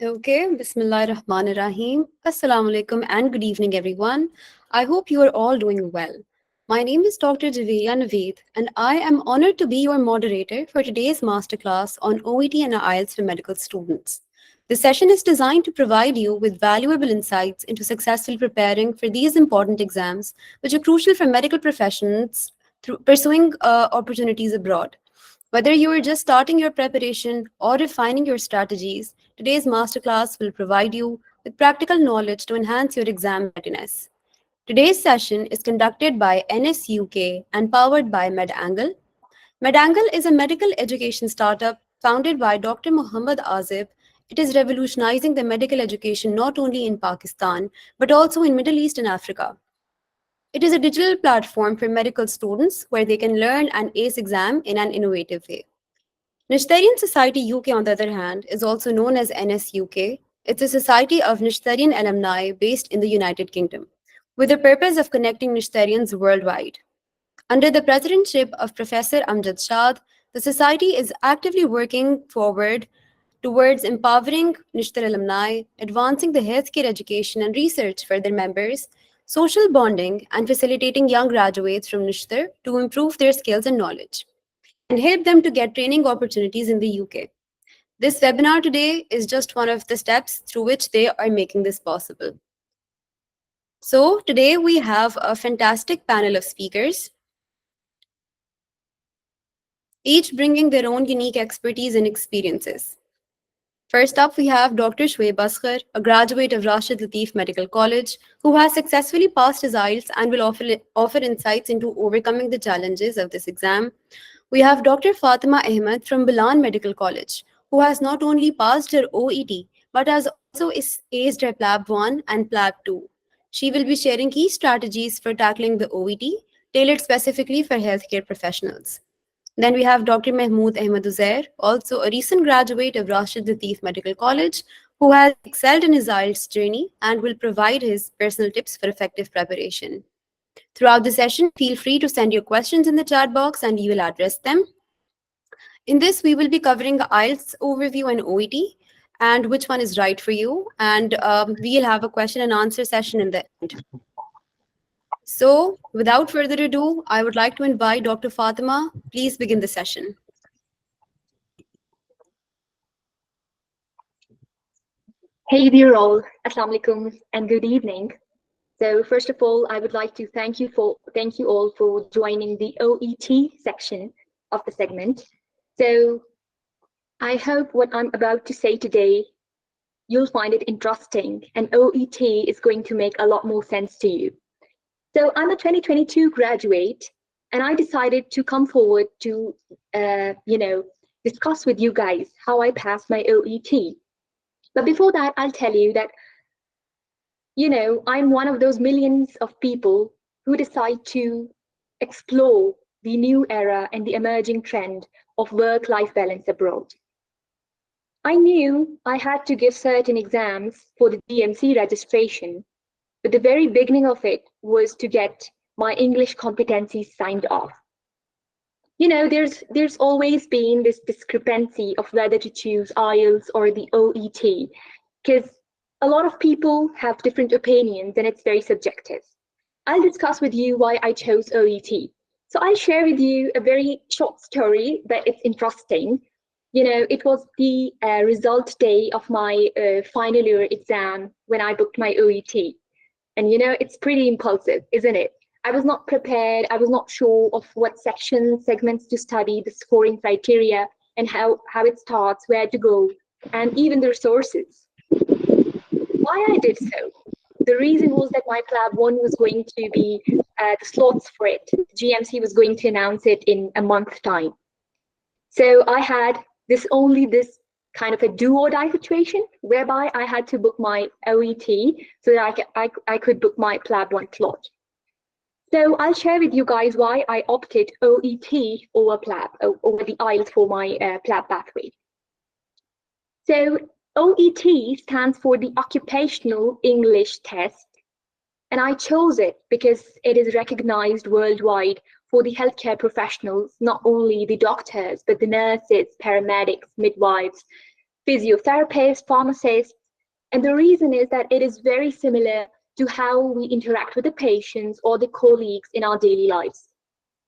Okay, Bismillah Rahman Rahim. Assalamu alaikum and good evening, everyone. I hope you are all doing well. My name is Dr. Javeria Naveed, and I am honored to be your moderator for today's masterclass on OET and IELTS for medical students. The session is designed to provide you with valuable insights into successfully preparing for these important exams, which are crucial for medical professionals through pursuing opportunities abroad. Whether you are just starting your preparation or refining your strategies, today's masterclass will provide you with practical knowledge to enhance your exam readiness. Today's session is conducted by NSUK and powered by MedAngle. MedAngle is a medical education startup founded by Dr. Muhammad Azib. It is revolutionizing the medical education not only in Pakistan but also in Middle East and Africa. It is a digital platform for medical students where they can learn and ace exam in an innovative way. Nishtarian Society UK, on the other hand, is also known as NSUK. It's a society of Nishtarian alumni based in the United Kingdom, with the purpose of connecting Nishtarians worldwide. Under the presidency of Professor Amjad Shad, the society is actively working forward towards empowering Nishtar alumni, advancing the healthcare education and research for their members, social bonding, and facilitating young graduates from Nishtar to improve their skills and knowledge and help them to get training opportunities in the UK. This webinar today is just one of the steps through which they are making this possible. So, today we have a fantastic panel of speakers, each bringing their own unique expertise and experiences. First up, we have Dr. Shoaib Asghar, a graduate of Rashid Latif Medical College, who has successfully passed his IELTS and will offer insights into overcoming the challenges of this exam. We have Dr. Fatima Ahmed from Bilan Medical College, who has not only passed her OET, but has also aced her PLAB 1 and PLAB 2. She will be sharing key strategies for tackling the OET, tailored specifically for healthcare professionals. Then we have Dr. Mahmood Ahmed Uzair, also a recent graduate of Rashid Latif Medical College, who has excelled in his IELTS journey and will provide his personal tips for effective preparation. Throughout the session, feel free to send your questions in the chat box and we will address them. In this, we will be covering the IELTS overview and OET and which one is right for you. And we'll have a question and answer session in the end. So, without further ado, I would like to invite Dr. Fatima. Please begin the session. Hey dear all, Assalamu alaikum and good evening. So first of all, I would like to thank you all for joining the OET section of the segment. So I hope what I'm about to say today, you'll find it interesting and OET is going to make a lot more sense to you. So I'm a 2022 graduate and I decided to come forward to, discuss with you guys how I passed my OET. But before that, I'll tell you that, I'm one of those millions of people who decide to explore the new era and the emerging trend of work-life balance abroad. I knew I had to give certain exams for the GMC registration, but the very beginning of it was to get my English competencies signed off. There's always been this discrepancy of whether to choose IELTS or the OET, because a lot of people have different opinions and it's very subjective. I'll discuss with you why I chose OET. So I'll share with you a very short story, but it's interesting. It was the result day of my final year exam when I booked my OET. And it's pretty impulsive, isn't it? I was not prepared. I was not sure of what segments to study, the scoring criteria, and how it starts, where to go, and even the resources. Why I did so? The reason was that my PLAB 1 was going to be the slots for it. GMC was going to announce it in a month's time. So I had this kind of a do or die situation whereby I had to book my OET so that I could book my PLAB 1 slot. So I'll share with you guys why I opted OET over PLAB, over the IELTS for my PLAB pathway. So OET stands for the Occupational English Test, and I chose it because it is recognized worldwide for the healthcare professionals, not only the doctors, but the nurses, paramedics, midwives, physiotherapists, pharmacists. And the reason is that it is very similar to how we interact with the patients or the colleagues in our daily lives.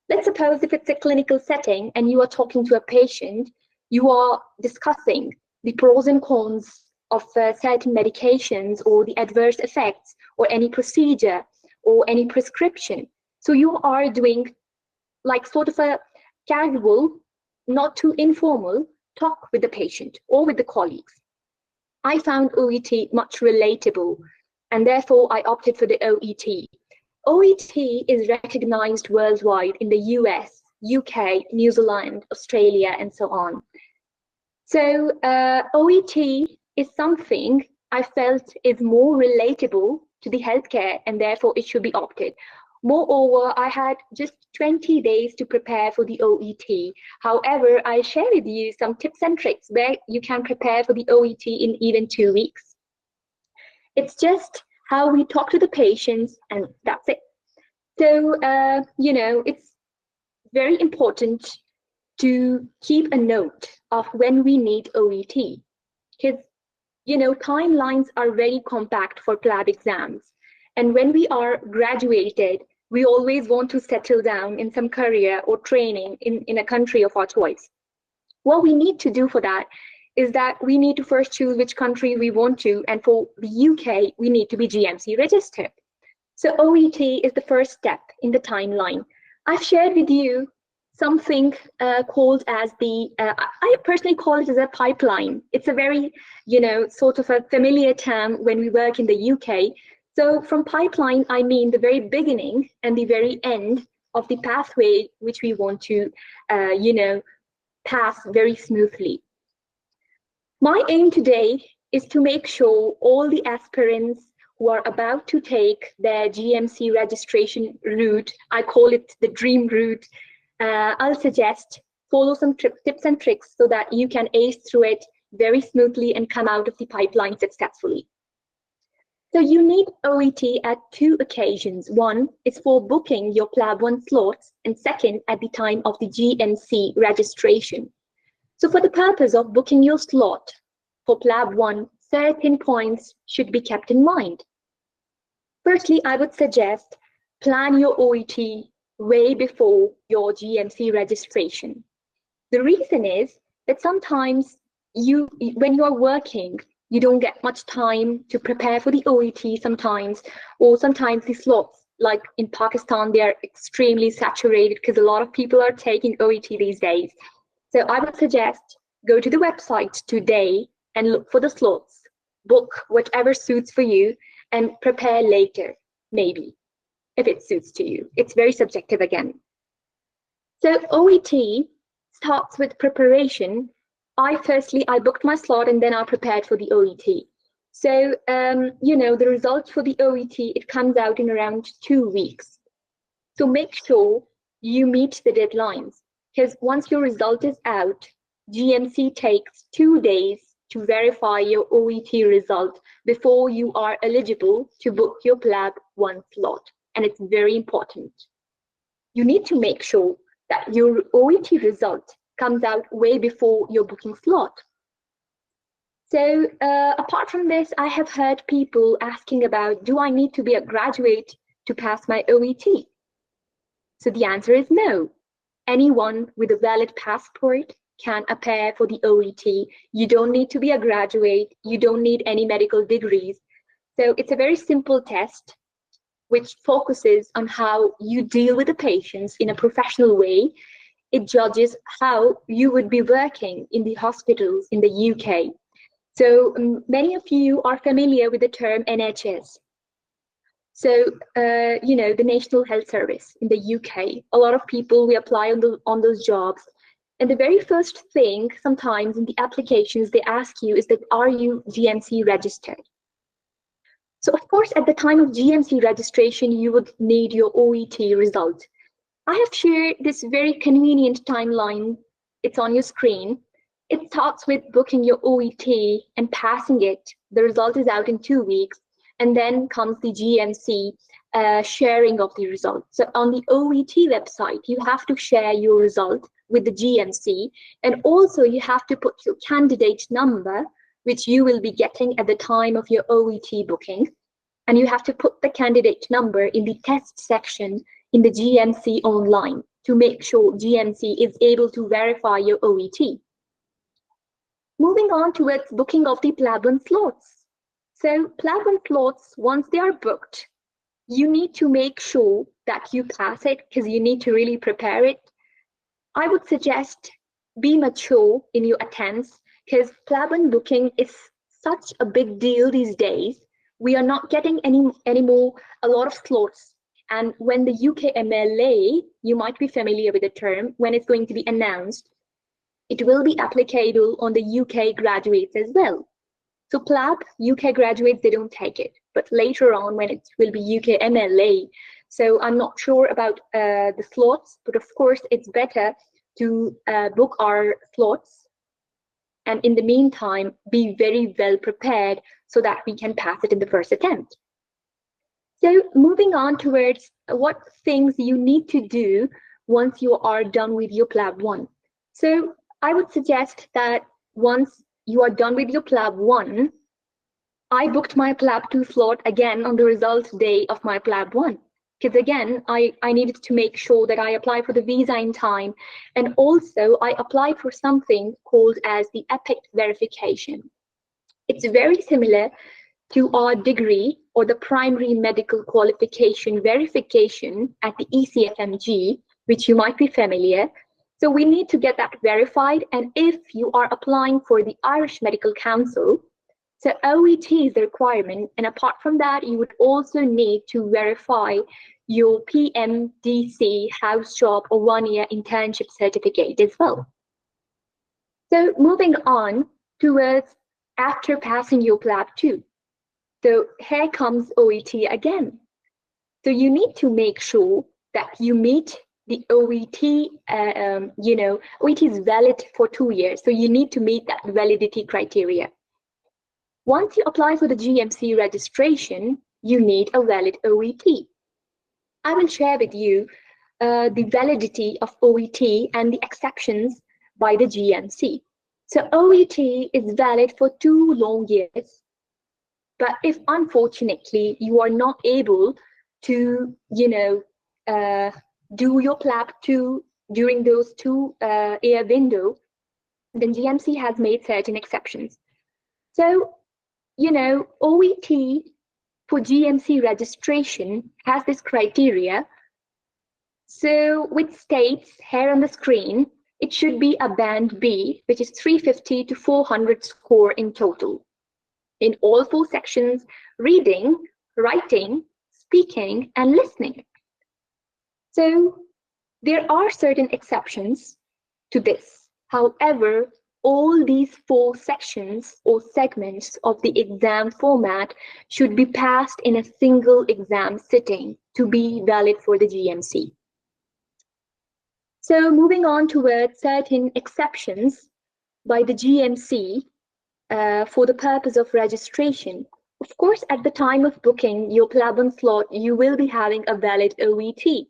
Let's suppose if it's a clinical setting and you are talking to a patient, you are discussing the pros and cons of certain medications or the adverse effects or any procedure or any prescription. So you are doing like sort of a casual, not too informal talk with the patient or with the colleagues. I found OET much relatable, and therefore I opted for the OET. OET is recognized worldwide in the US, UK, New Zealand, Australia, and so on. So OET is something I felt is more relatable to the healthcare, and therefore it should be opted. Moreover, I had just 20 days to prepare for the OET. However, I share with you some tips and tricks where you can prepare for the OET in even 2 weeks. It's just how we talk to the patients, and that's it. So, it's very important to keep a note of when we need OET, because, timelines are very compact for PLAB exams. And when we are graduated, we always want to settle down in some career or training in a country of our choice. What we need to do for that is that we need to first choose which country we want to, and for the UK, we need to be GMC registered. So OET is the first step in the timeline. I've shared with you something called as I personally call it as a pipeline. It's a very, sort of a familiar term when we work in the UK. So from pipeline, I mean the very beginning and the very end of the pathway which we want to, pass very smoothly. My aim today is to make sure all the aspirants who are about to take their GMC registration route, I call it the dream route, I'll suggest follow some tips and tricks so that you can ace through it very smoothly and come out of the pipeline successfully. So you need OET at 2 occasions. One is for booking your PLAB 1 slots, and second at the time of the GMC registration. So for the purpose of booking your slot for PLAB 1, certain points should be kept in mind. Firstly, I would suggest plan your OET way before your GMC registration. The reason is that sometimes when you are working, you don't get much time to prepare for the OET sometimes, or sometimes the slots, like in Pakistan, they are extremely saturated because a lot of people are taking OET these days. So I would suggest go to the website today and look for the slots, book whatever suits for you, and prepare later, maybe, if it suits to you. It's very subjective again. So OET starts with preparation. I booked my slot and then I prepared for the OET. So, the results for the OET, it comes out in around 2 weeks. So make sure you meet the deadlines, because once your result is out, GMC takes 2 days to verify your OET result before you are eligible to book your PLAB 1 slot. And it's very important. You need to make sure that your OET result comes out way before your booking slot. So apart from this, I have heard people asking about, do I need to be a graduate to pass my OET? So the answer is no. Anyone with a valid passport can appear for the OET. You don't need to be a graduate. You don't need any medical degrees. So it's a very simple test which focuses on how you deal with the patients in a professional way. It judges how you would be working in the hospitals in the UK. So many of you are familiar with the term NHS. So, the National Health Service in the UK. A lot of people, we apply on those jobs. And the very first thing sometimes in the applications they ask you is that, are you GMC registered? So of course, at the time of GMC registration, you would need your OET result. I have shared this very convenient timeline. It's on your screen. It starts with booking your OET and passing it. The result is out in 2 weeks. And then comes the GMC sharing of the result. So on the OET website, you have to share your result with the GMC, and also you have to put your candidate number, which you will be getting at the time of your OET booking, and you have to put the candidate number in the test section in the GMC online to make sure GMC is able to verify your OET. Moving on towards booking of the PLAB 1 slots. So PLAB 1 slots, once they are booked, you need to make sure that you pass it because you need to really prepare it. I would suggest be mature in your attempts because PLAB 1 booking is such a big deal these days. We are not getting anymore a lot of slots. And when the UKMLA, you might be familiar with the term, when it's going to be announced, it will be applicable on the UK graduates as well. So PLAB, UK graduates, they don't take it. But later on, when it will be UKMLA, so I'm not sure about the slots, but of course, it's better to book our slots. And in the meantime, be very well prepared so that we can pass it in the first attempt. So moving on towards what things you need to do once you are done with your PLAB 1. So I would suggest that once you are done with your PLAB 1, I booked my PLAB 2 slot again on the result day of my PLAB 1. Because again, I needed to make sure that I apply for the visa in time. And also I applied for something called as the EPIC verification. It's very similar to our degree or the primary medical qualification verification at the ECFMG, which you might be familiar. So we need to get that verified. And if you are applying for the Irish Medical Council, so OET is the requirement. And apart from that, you would also need to verify your PMDC house job or 1-year internship certificate as well. So moving on towards after passing your PLAB 2. So here comes OET again. So you need to make sure that you meet the OET, OET is valid for 2 years. So you need to meet that validity criteria. Once you apply for the GMC registration, you need a valid OET. I will share with you the validity of OET and the exceptions by the GMC. So OET is valid for 2 long years. But if unfortunately you are not able to, do your PLAB 2 during those 2-year window, then GMC has made certain exceptions. So, OET for GMC registration has this criteria. So which states here on the screen, it should be a band B, which is 350 to 400 score in total. In all 4 sections, reading, writing, speaking, and listening. So there are certain exceptions to this. However, all these 4 sections or segments of the exam format should be passed in a single exam sitting to be valid for the GMC. So moving on towards certain exceptions by the GMC for the purpose of registration. Of course, at the time of booking your PLAB 1 slot, you will be having a valid OET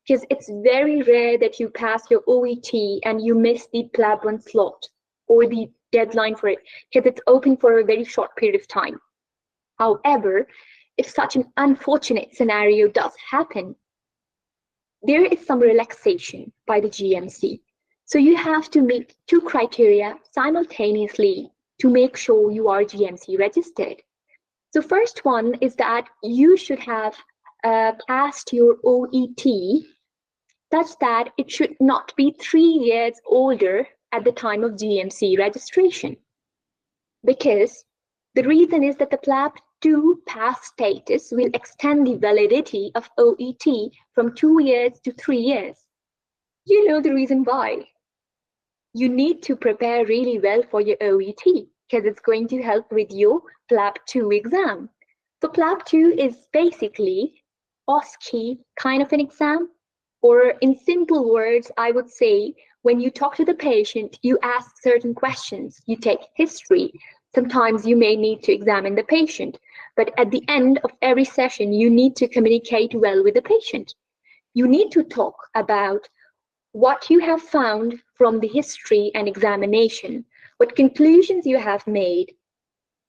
because it's very rare that you pass your OET and you miss the PLAB 1 slot or the deadline for it because it's open for a very short period of time. However, if such an unfortunate scenario does happen, there is some relaxation by the GMC. So you have to meet 2 criteria simultaneously to make sure you are GMC registered. So first one is that you should have passed your OET such that it should not be 3 years older at the time of GMC registration. Because the reason is that the PLAB 2 pass status will extend the validity of OET from 2 years to 3 years. You know the reason why. You need to prepare really well for your OET because it's going to help with your PLAB 2 exam. So PLAB 2 is basically OSCE kind of an exam, or in simple words, I would say when you talk to the patient, you ask certain questions, you take history. Sometimes you may need to examine the patient, but at the end of every session, you need to communicate well with the patient. You need to talk about what you have found from the history and examination, what conclusions you have made,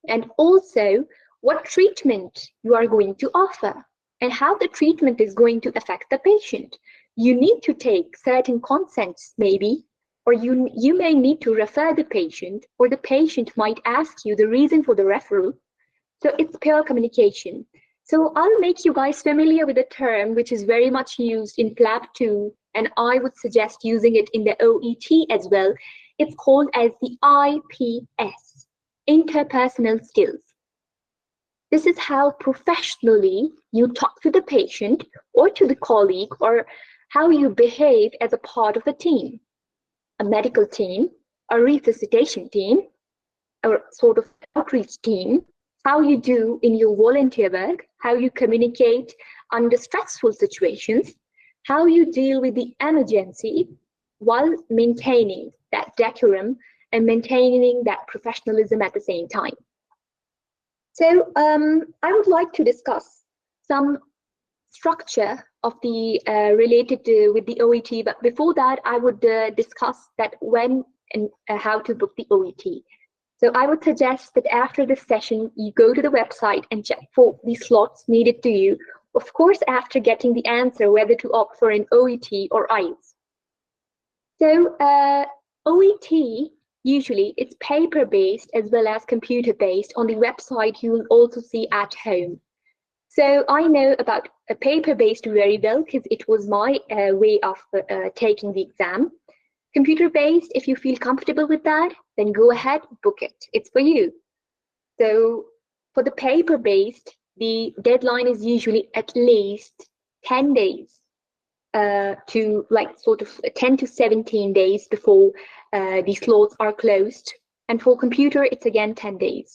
and also what treatment you are going to offer and how the treatment is going to affect the patient. You need to take certain consents maybe, or you may need to refer the patient, or the patient might ask you the reason for the referral. So it's peer communication. So I'll make you guys familiar with a term which is very much used in PLAB 2, and I would suggest using it in the OET as well. It's called as the IPS, interpersonal skills. This is how professionally you talk to the patient or to the colleague, or how you behave as a part of a team, a medical team, a resuscitation team, or sort of outreach team, how you do in your volunteer work, how you communicate under stressful situations, how you deal with the emergency while maintaining that decorum and maintaining that professionalism at the same time. So I would like to discuss some structure of the related with the OET, but before that I would discuss that when and how to book the OET. So I would suggest that after this session, you go to the website and check for the slots needed to you, of course, after getting the answer whether to opt for an OET or IELTS. So OET, usually it's paper-based as well as computer-based. On the website, you will also see at home. So I know about a paper-based very well because it was my way of taking the exam. Computer-based, if you feel comfortable with that, then go ahead, book it. It's for you. So for the paper-based, the deadline is usually at least 10 days to like sort of 10 to 17 days before the slots are closed. And for computer, it's again 10 days.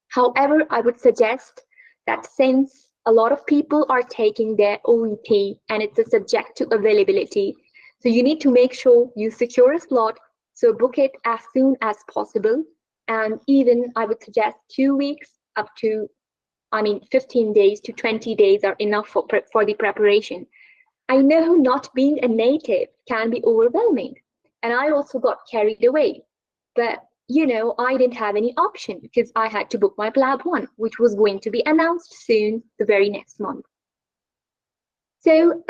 However, I would suggest that since a lot of people are taking their OET and it's a subject to availability, so you need to make sure you secure a slot, so book it as soon as possible. And even I would suggest 2 weeks up to, 15 days to 20 days are enough for the preparation. I know not being a native can be overwhelming, and I also got carried away. But, I didn't have any option because I had to book my PLAB 1, which was going to be announced soon, the very next month. So,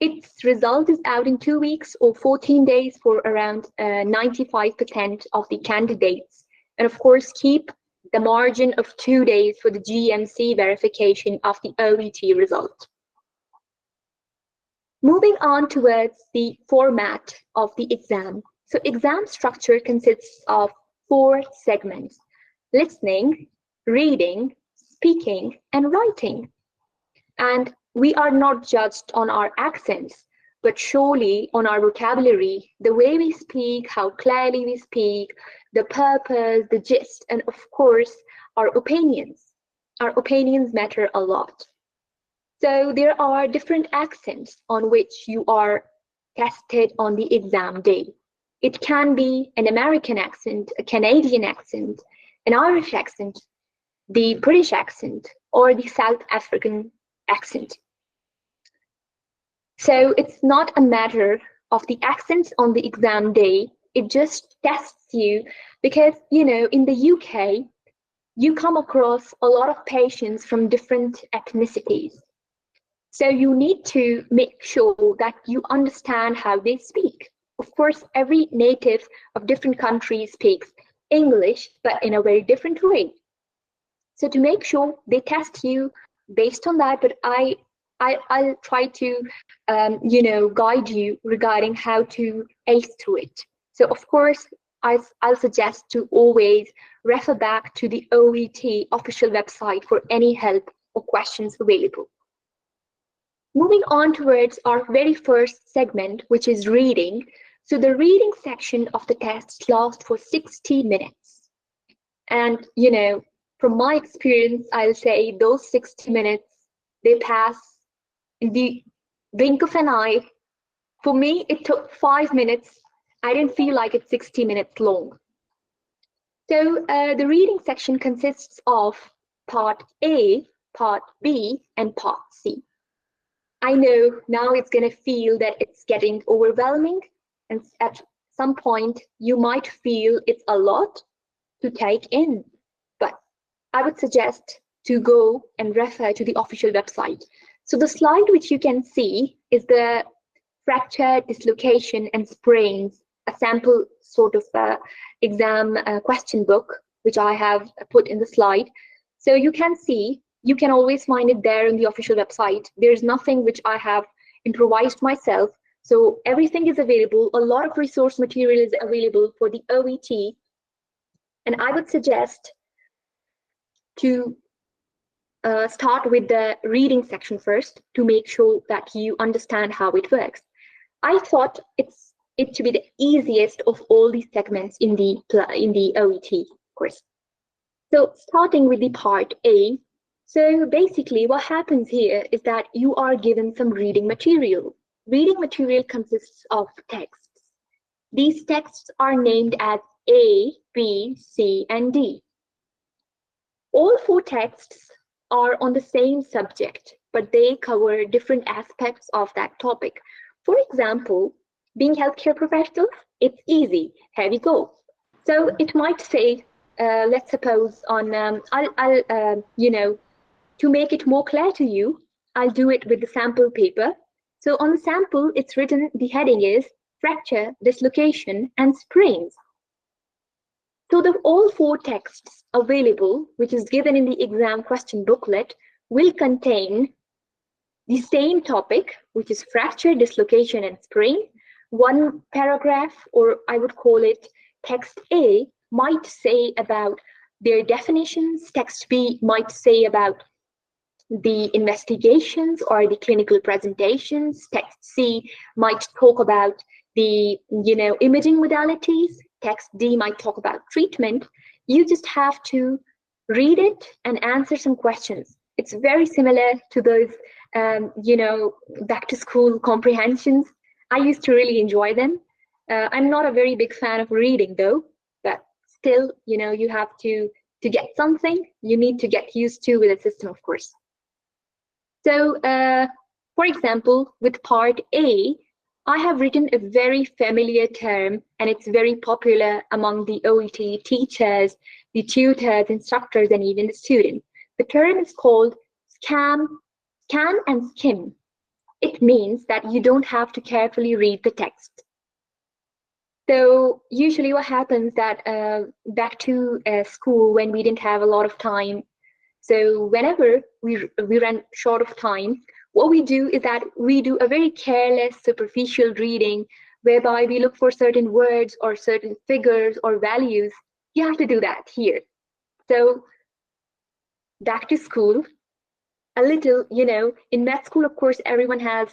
its result is out in 2 weeks or 14 days for around 95% of the candidates. And of course, keep the margin of 2 days for the GMC verification of the OET result. Moving on towards the format of the exam. So exam structure consists of 4 segments: listening, reading, speaking, and writing. And we are not judged on our accents, but surely on our vocabulary, the way we speak, how clearly we speak, the purpose, the gist, and of course, our opinions. Our opinions matter a lot. So there are different accents on which you are tested on the exam day. It can be an American accent, a Canadian accent, an Irish accent, the British accent, or the South African accent. So it's not a matter of the accents on the exam day, it just tests you because, in the UK, you come across a lot of patients from different ethnicities. So you need to make sure that you understand how they speak. Of course, every native of different countries speaks English, but in a very different way. So to make sure they test you based on that, but I'll try to, guide you regarding how to ace through it. So of course, I'll suggest to always refer back to the OET official website for any help or questions available. Moving on towards our very first segment, which is reading. So the reading section of the test lasts for 60 minutes. And, from my experience, I'll say those 60 minutes, they pass in the blink of an eye. For me, it took 5 minutes. I didn't feel like it's 60 minutes long. So the reading section consists of part A, part B, and part C. I know now it's going to feel that it's getting overwhelming, and at some point you might feel it's a lot to take in. But I would suggest to go and refer to the official website. So the slide which you can see is the fracture, dislocation, and sprains, a sample sort of exam question book, which I have put in the slide. So you can see, you can always find it there on the official website. There's nothing which I have improvised myself. So everything is available. A lot of resource material is available for the OET. And I would suggest to start with the reading section first to make sure that you understand how it works. I thought it to be the easiest of all these segments in the OET course. So starting with the part A. So basically what happens here is that you are given some reading material. Reading material consists of texts. These texts are named as A, B, C, and D. All 4 texts are on the same subject, but they cover different aspects of that topic. For example, being healthcare professionals, it's easy. Here we go. So it might say, let's suppose on, to make it more clear to you, I'll do it with the sample paper. So on the sample, it's written, the heading is fracture, dislocation, and sprains. So the all 4 texts available, which is given in the exam question booklet, will contain the same topic, which is fracture, dislocation, and sprain. One paragraph, or I would call it text A, might say about their definitions. Text B might say about the investigations or the clinical presentations. Text C might talk about the imaging modalities. Text D might talk about treatment. You just have to read it and answer some questions. It's very similar to those back to school comprehensions. I used to really enjoy them. I'm not a very big fan of reading though, but still, you have to get something, you need to get used to with a system, of course. So, for example, with part A, I have written a very familiar term, and it's very popular among the OET teachers, the tutors, instructors, and even the students. The term is called scan and skim. It means that you don't have to carefully read the text. So usually what happens that back to school when we didn't have a lot of time, so whenever we run short of time, what we do is that we do a very careless, superficial reading, whereby we look for certain words or certain figures or values. You have to do that here. So back to school, a little, in med school, of course, everyone has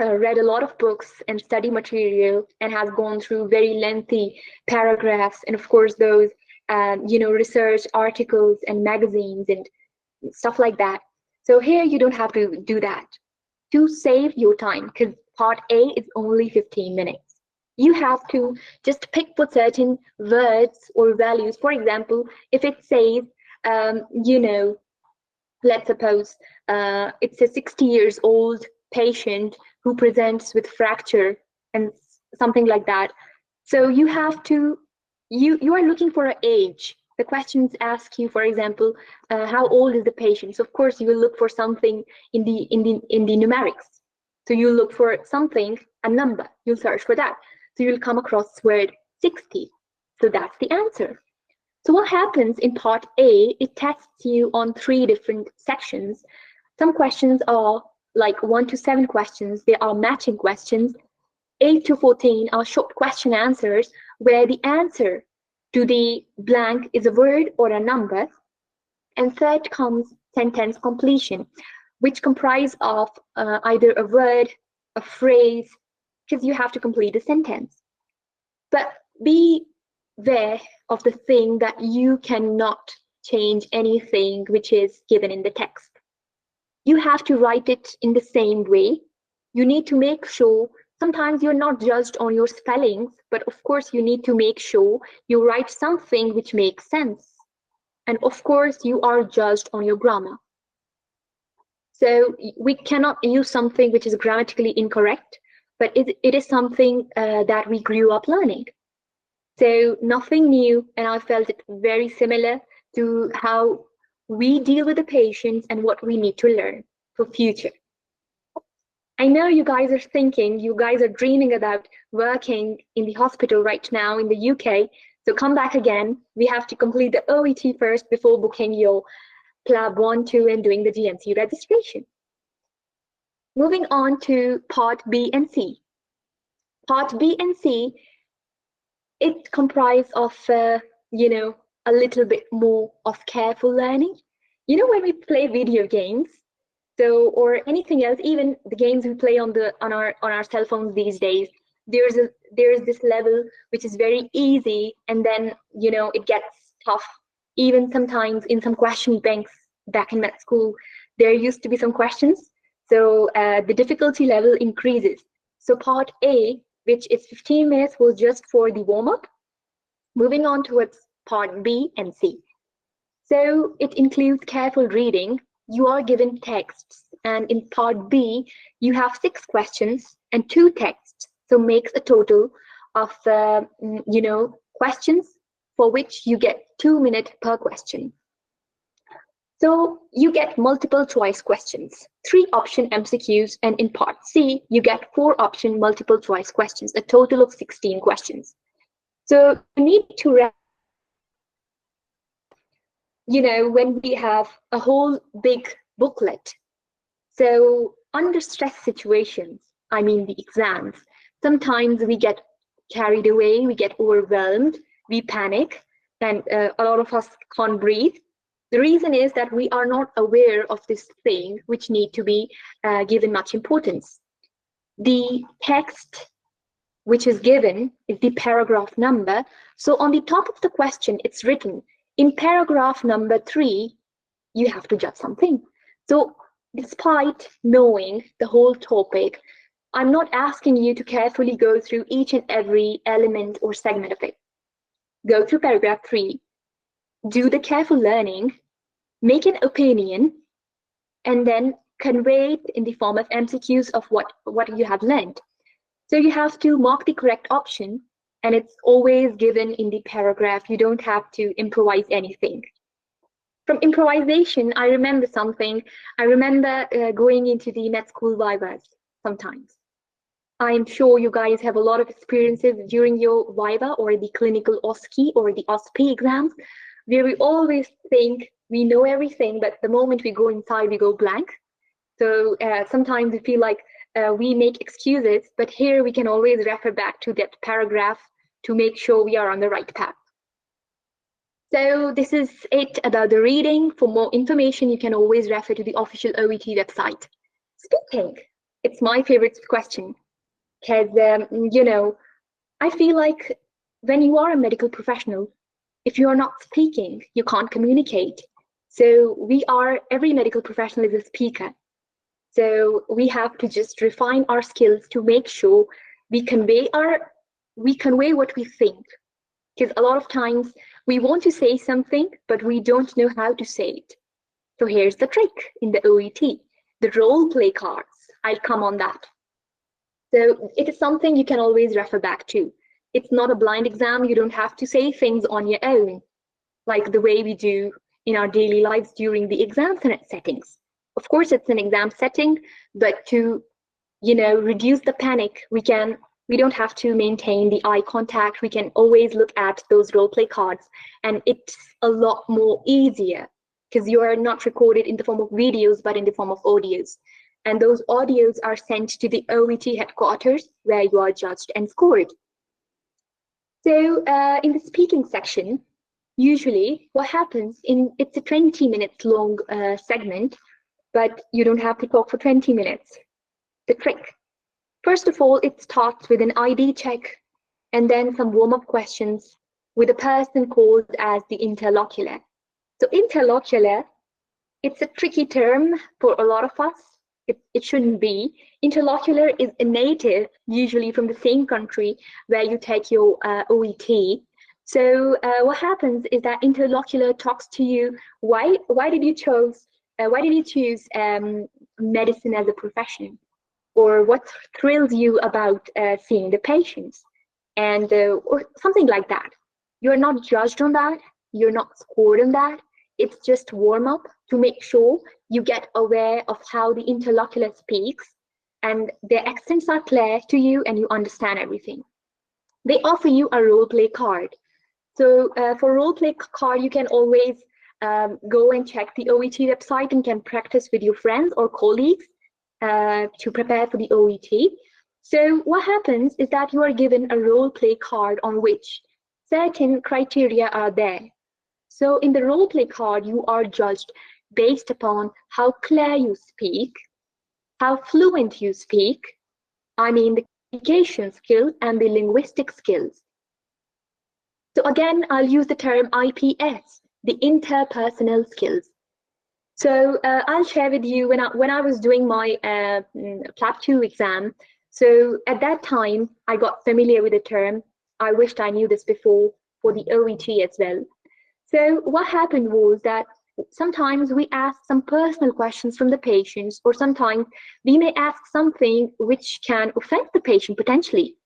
read a lot of books and study material and has gone through very lengthy paragraphs, and of course those research articles and magazines and stuff like that. So here you don't have to do that. To save your time, because part A is only 15 minutes, you have to just pick for certain words or values. For example, if it says let's suppose it's a 60 years old patient who presents with fracture and something like that. So you have to, you are looking for an age. The questions ask you, for example, how old is the patient? So of course you will look for something in the numerics. So you look for something, a number, you'll search for that. So you'll come across word 60. So that's the answer. So what happens in part A, it tests you on 3 different sections. Some questions are like 1 to 7 questions. They are matching questions. 8 to 14 are short question answers, where the answer to the blank is a word or a number. And third comes sentence completion, which comprise of either a word, a phrase, because you have to complete a sentence. But be aware of the thing that you cannot change anything which is given in the text. You have to write it in the same way. You need to make sure, sometimes you're not judged on your spellings, but of course you need to make sure you write something which makes sense. And of course you are judged on your grammar. So we cannot use something which is grammatically incorrect, but it is something that we grew up learning. So nothing new, and I felt it very similar to how we deal with the patients and what we need to learn for future. I know you guys are thinking, you guys are dreaming about working in the hospital right now in the UK. So come back again. We have to complete the OET first before booking your PLAB 1, 2, and doing the GMC registration. Moving on to Part B and C. Part B and C, it comprises of, a little bit more of careful learning. You know, when we play video games, so or anything else, even the games we play on our cell phones these days, there's this level which is very easy, and then it gets tough. Even sometimes in some question banks back in med school, there used to be some questions, so the difficulty level increases. So part A, which is 15 minutes, was just for the warm-up. Moving on towards part B and C. So it includes careful reading. You are given texts, and in part B, you have 6 questions and 2 texts. So makes a total of, questions for which you get 2 minutes per question. So you get multiple choice questions, 3 option MCQs, and in part C, you get 4 option multiple choice questions, a total of 16 questions. So you need to, when we have a whole big booklet. So under stress situations, I mean the exams, sometimes we get carried away, we get overwhelmed, we panic, and a lot of us can't breathe. The reason is that we are not aware of this thing which need to be given much importance. The text which is given is the paragraph number. So on the top of the question, it's written, in paragraph number 3, you have to judge something. So despite knowing the whole topic, I'm not asking you to carefully go through each and every element or segment of it. Go through paragraph 3, do the careful learning, make an opinion, and then convey it in the form of MCQs of what you have learned. So you have to mark the correct option, and it's always given in the paragraph. You don't have to improvise anything. From improvisation, I remember something. I remember going into the med school vivas sometimes. I'm sure you guys have a lot of experiences during your viva or the clinical OSCE or the OSPE exams, where we always think we know everything, but the moment we go inside, we go blank. So sometimes we feel like we make excuses, but here we can always refer back to that paragraph to make sure we are on the right path. So this is it about the reading. For more information, you can always refer to the official OET website. Speaking, it's my favorite question, because, I feel like when you are a medical professional, if you are not speaking, you can't communicate. So every medical professional is a speaker. So we have to just refine our skills to make sure we convey what we think. Because a lot of times we want to say something, but we don't know how to say it. So here's the trick in the OET, the role play cards. I'll come on that. So it is something you can always refer back to. It's not a blind exam. You don't have to say things on your own, like the way we do in our daily lives during the exam settings. Of course, it's an exam setting, but to, reduce the panic, we don't have to maintain the eye contact. We can always look at those role play cards, and it's a lot more easier because you are not recorded in the form of videos, but in the form of audios. And those audios are sent to the OET headquarters where you are judged and scored. So in the speaking section, usually what happens it's a 20 minutes long segment, but you don't have to talk for 20 minutes. The trick. First of all, it starts with an ID check and then some warm-up questions with a person called as the interlocutor. So interlocutor, it's a tricky term for a lot of us. It shouldn't be. Interlocutor is a native, usually from the same country where you take your OET. So what happens is that interlocutor talks to you. Why did you choose medicine as a profession, or what thrills you about seeing the patients, and or something like that. You're not judged on that. You're not scored on that. It's just warm up to make sure you get aware of how the interlocutor speaks and their accents are clear to you and you understand everything. They offer you a role play card. So for role play card, you can always go and check the OET website and can practice with your friends or colleagues to prepare for the OET. So what happens is that you are given a role play card on which certain criteria are there. So in the role play card, you are judged based upon how clear you speak, how fluent you speak, I mean the communication skills and the linguistic skills. So again, I'll use the term IPS, the interpersonal skills. So I'll share with you when I was doing my PLAB 2 exam. So at that time, I got familiar with the term. I wished I knew this before for the OET as well. So what happened was that sometimes we ask some personal questions from the patients, or sometimes we may ask something which can offend the patient potentially.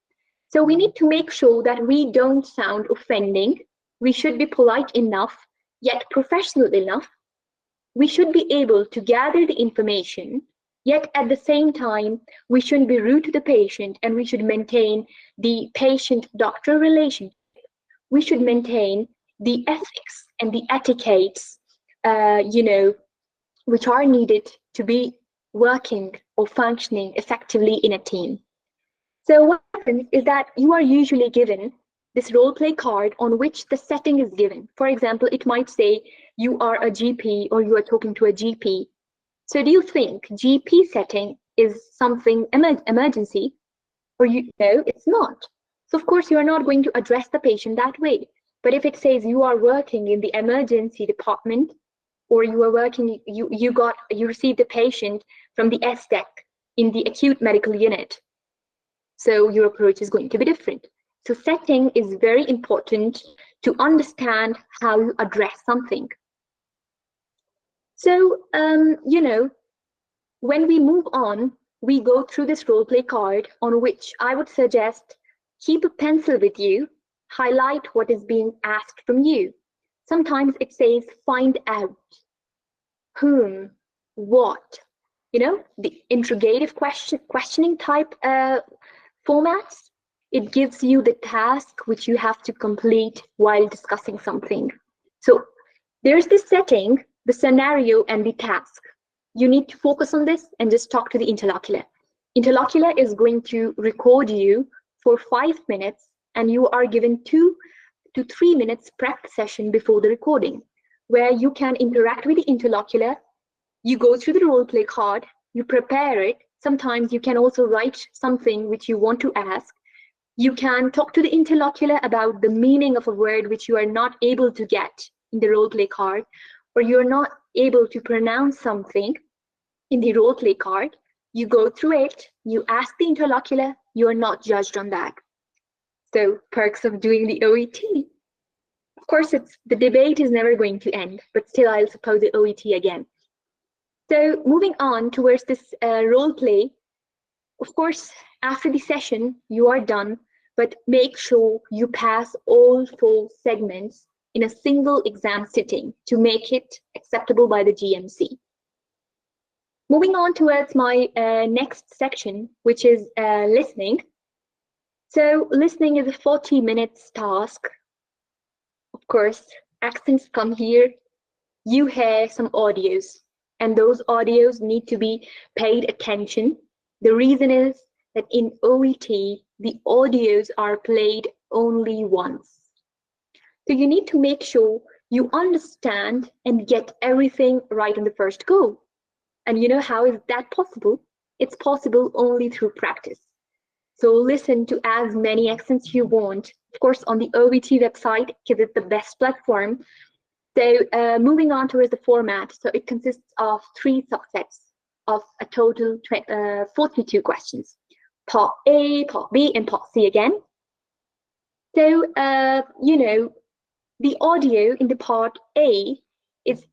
So we need to make sure that we don't sound offending. We should be polite enough, yet professional enough. We should be able to gather the information, yet at the same time, we shouldn't be rude to the patient, and we should maintain the patient-doctor relationship. We should maintain the ethics and the etiquettes, which are needed to be working or functioning effectively in a team. So what happens is that you are usually given this role play card on which the setting is given. For example, it might say you are a GP or you are talking to a GP. So do you think GP setting is something emergency? Or no, it's not. So of course you are not going to address the patient that way. But if it says you are working in the emergency department, or you are working, you received a patient from the SDEC in the acute medical unit, so your approach is going to be different. So setting is very important to understand how you address something. So, when we move on, we go through this role play card on which I would suggest keep a pencil with you, highlight what is being asked from you. Sometimes it says find out, whom, what, the interrogative questioning type formats. It gives you the task which you have to complete while discussing something. So there's this setting, the scenario, and the task. You need to focus on this and just talk to the interlocutor. Interlocutor is going to record you for 5 minutes, and you are given 2 to 3 minutes prep session before the recording, where you can interact with the interlocutor. You go through the role play card, you prepare it. Sometimes you can also write something which you want to ask. You can talk to the interlocutor about the meaning of a word which you are not able to get in the role play card, or you're not able to pronounce something in the role play card. You go through it, you ask the interlocutor, you are not judged on that. So perks of doing the OET. Of course, the debate is never going to end, but still I'll suppose the OET again. So moving on towards this role play, of course, after the session, you are done, but make sure you pass all 4 segments in a single exam sitting to make it acceptable by the GMC. Moving on towards my next section, which is listening. So listening is a 40 minutes task. Of course, accents come here. You hear some audios, and those audios need to be paid attention. The reason is that in OET, the audios are played only once. So you need to make sure you understand and get everything right on the first go. And you know how is that possible? It's possible only through practice. So listen to as many accents you want, of course, on the OET website, because it's the best platform. So moving on towards the format, so it consists of 3 subsets of a total 42 questions. Part A, Part B, and Part C again. So, the audio in the Part A is,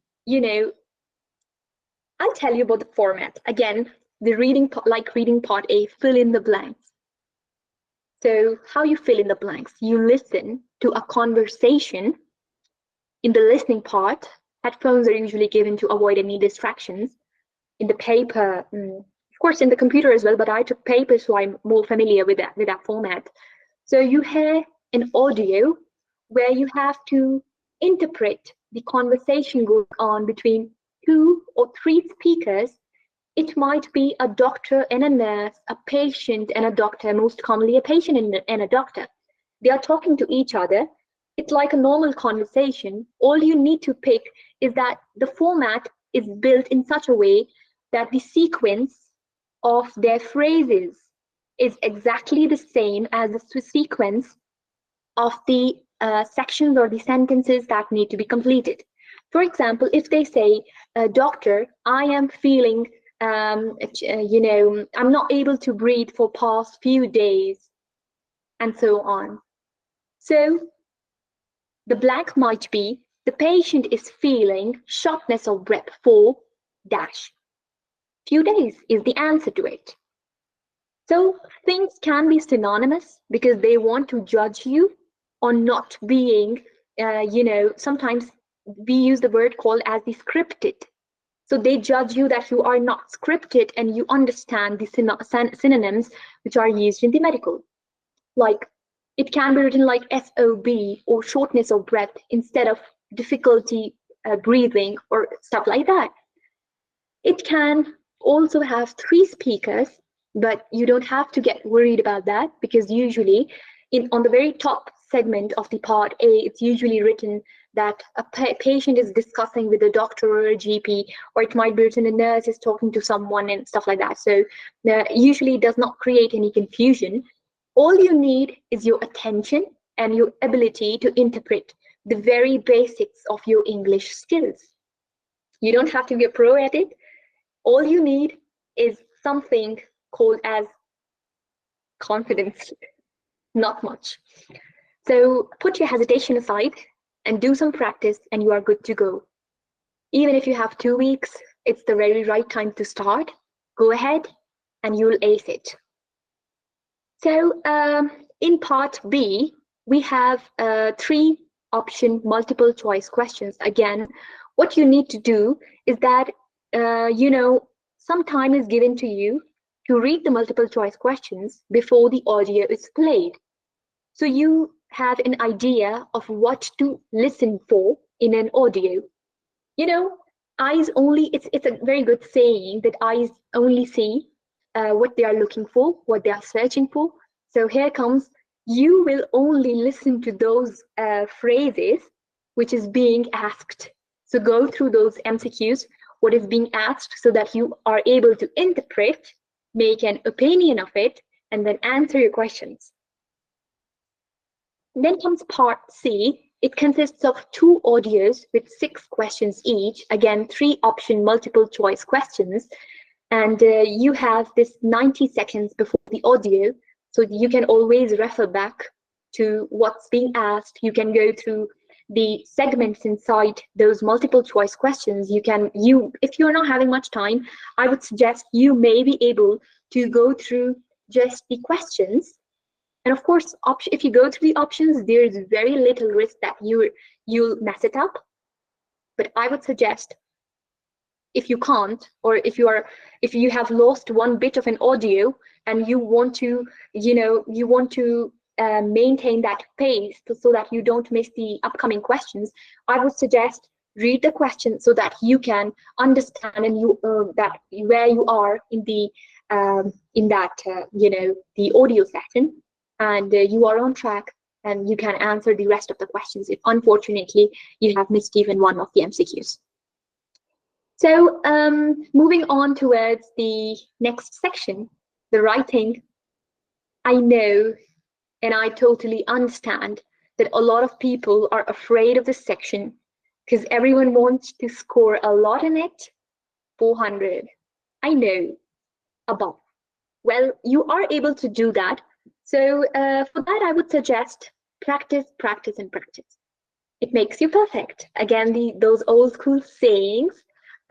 I'll tell you about the format. Again, the reading part A, fill in the blanks. So how you fill in the blanks? You listen to a conversation. In the listening part, headphones are usually given to avoid any distractions. In the paper, of course, in the computer as well, but I took paper, so I'm more familiar with that format. So you hear an audio where you have to interpret the conversation going on between 2 or 3 speakers. It might be a doctor and a nurse, a patient and a doctor, most commonly a patient and a doctor. They are talking to each other. It's like a normal conversation. All you need to pick is that the format is built in such a way that the sequence of their phrases is exactly the same as the sequence of the sections or the sentences that need to be completed. For example, if they say, doctor, I am feeling, I'm not able to breathe for past few days, and so on. So the blank might be, the patient is feeling shortness of breath for dash. Few days is the answer to it. So things can be synonymous because they want to judge you on not being, sometimes we use the word called as the scripted. So they judge you that you are not scripted and you understand the synonyms which are used in the medical. Like it can be written like SOB or shortness of breath instead of difficulty breathing or stuff like that. It can also have 3 speakers, but you don't have to get worried about that because usually on the very top segment of the part A, it's usually written that a patient is discussing with a doctor or a GP, or it might be written a nurse is talking to someone and stuff like that. So usually it does not create any confusion. All you need is your attention and your ability to interpret the very basics of your English skills. You don't have to be a pro at it. All you need is something called as confidence, not much. So put your hesitation aside and do some practice and you are good to go. Even if you have 2 weeks, it's the very right time to start. Go ahead and you'll ace it. So in part B, we have 3 option multiple choice questions. Again, what you need to do is that, some time is given to you to read the multiple choice questions before the audio is played. So you have an idea of what to listen for in an audio. Eyes only, it's a very good saying that eyes only see what they are looking for, what they are searching for. So here comes, you will only listen to those phrases which is being asked. So go through those MCQs, what is being asked, so that you are able to interpret, make an opinion of it, and then answer your questions. Then comes part C. It consists of 2 audios with 6 questions each. Again, 3 option multiple choice questions. And you have this 90 seconds before the audio. So you can always refer back to what's being asked. You can go through the segments inside those multiple choice questions. If you're not having much time, I would suggest you may be able to go through just the questions. And of course, if you go through the options, there is very little risk that you'll mess it up. But I would suggest, if you can't, or if you have lost one bit of an audio and you want to maintain that pace so that you don't miss the upcoming questions, I would suggest read the question so that you can understand and that where you are in the the audio session, and you are on track and you can answer the rest of the questions if unfortunately you have missed even one of the MCQs. So moving on towards the next section, the writing. I know and I totally understand that a lot of people are afraid of this section because everyone wants to score a lot in it. 400. I know, above. Well, you are able to do that. So for that, I would suggest practice, practice, and practice. It makes you perfect. Again, those old school sayings,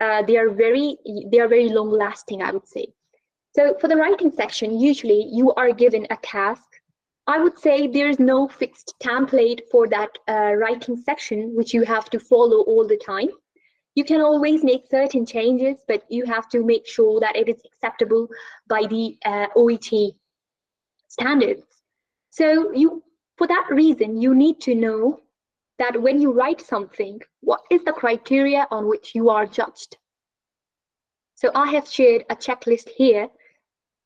They are very long lasting, I would say. So for the writing section, usually you are given a task. I would say there is no fixed template for that writing section, which you have to follow all the time. You can always make certain changes, but you have to make sure that it is acceptable by the OET standards. So for that reason, you need to know that when you write something, what is the criteria on which you are judged? So I have shared a checklist here.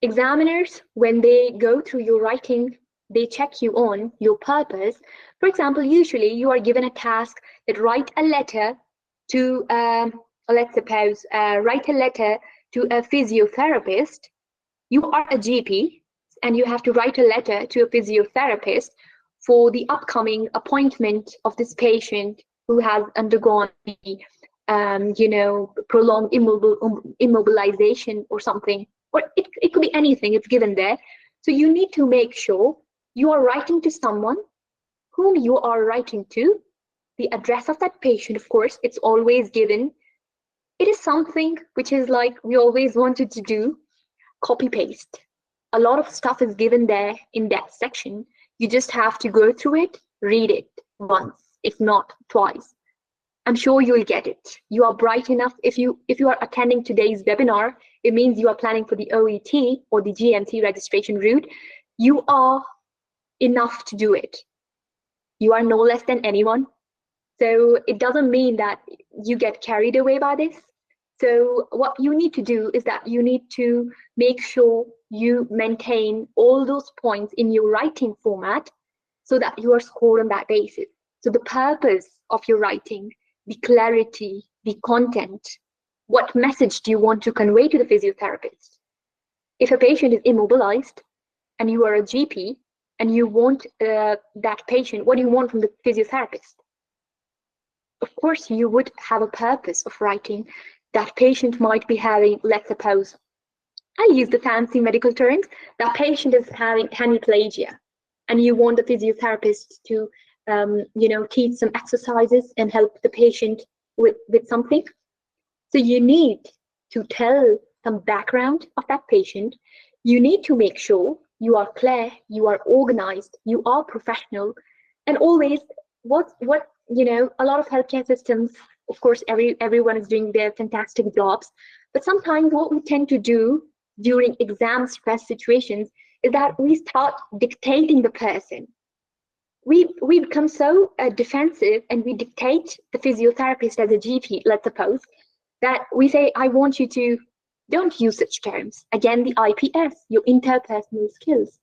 Examiners, when they go through your writing, they check you on your purpose. For example, usually you are given a task that write a letter to, let's suppose, write a letter to a physiotherapist. You are a GP and you have to write a letter to a physiotherapist for the upcoming appointment of this patient who has undergone the, prolonged immobilization or something. Or it could be anything, it's given there. So you need to make sure you are writing to someone whom you are writing to. The address of that patient, of course, it's always given. It is something which is like we always wanted to do, copy paste. A lot of stuff is given there in that section. You just have to go through it, read it once, if not twice. I'm sure you'll get it. You are bright enough. If you are attending today's webinar, it means you are planning for the OET or the GMT registration route. You are enough to do it. You are no less than anyone. So it doesn't mean that you get carried away by this. So what you need to do is that you need to make sure you maintain all those points in your writing format so that you are scored on that basis. So the purpose of your writing, the clarity, the content, what message do you want to convey to the physiotherapist? If a patient is immobilized and you are a GP and you want that patient, what do you want from the physiotherapist? Of course, you would have a purpose of writing. That patient might be having, let's suppose, I use the fancy medical terms, that patient is having hemiplegia, and you want the physiotherapist to, teach some exercises and help the patient with something. So you need to tell some background of that patient. You need to make sure you are clear, you are organized, you are professional, and always what a lot of healthcare systems, of course, everyone is doing their fantastic jobs, but sometimes what we tend to do during exam stress situations is that we start dictating the person. We become so defensive, and we dictate the physiotherapist as a GP, let's suppose, that we say, I want you to, don't use such terms. Again, the IPS, your interpersonal skills,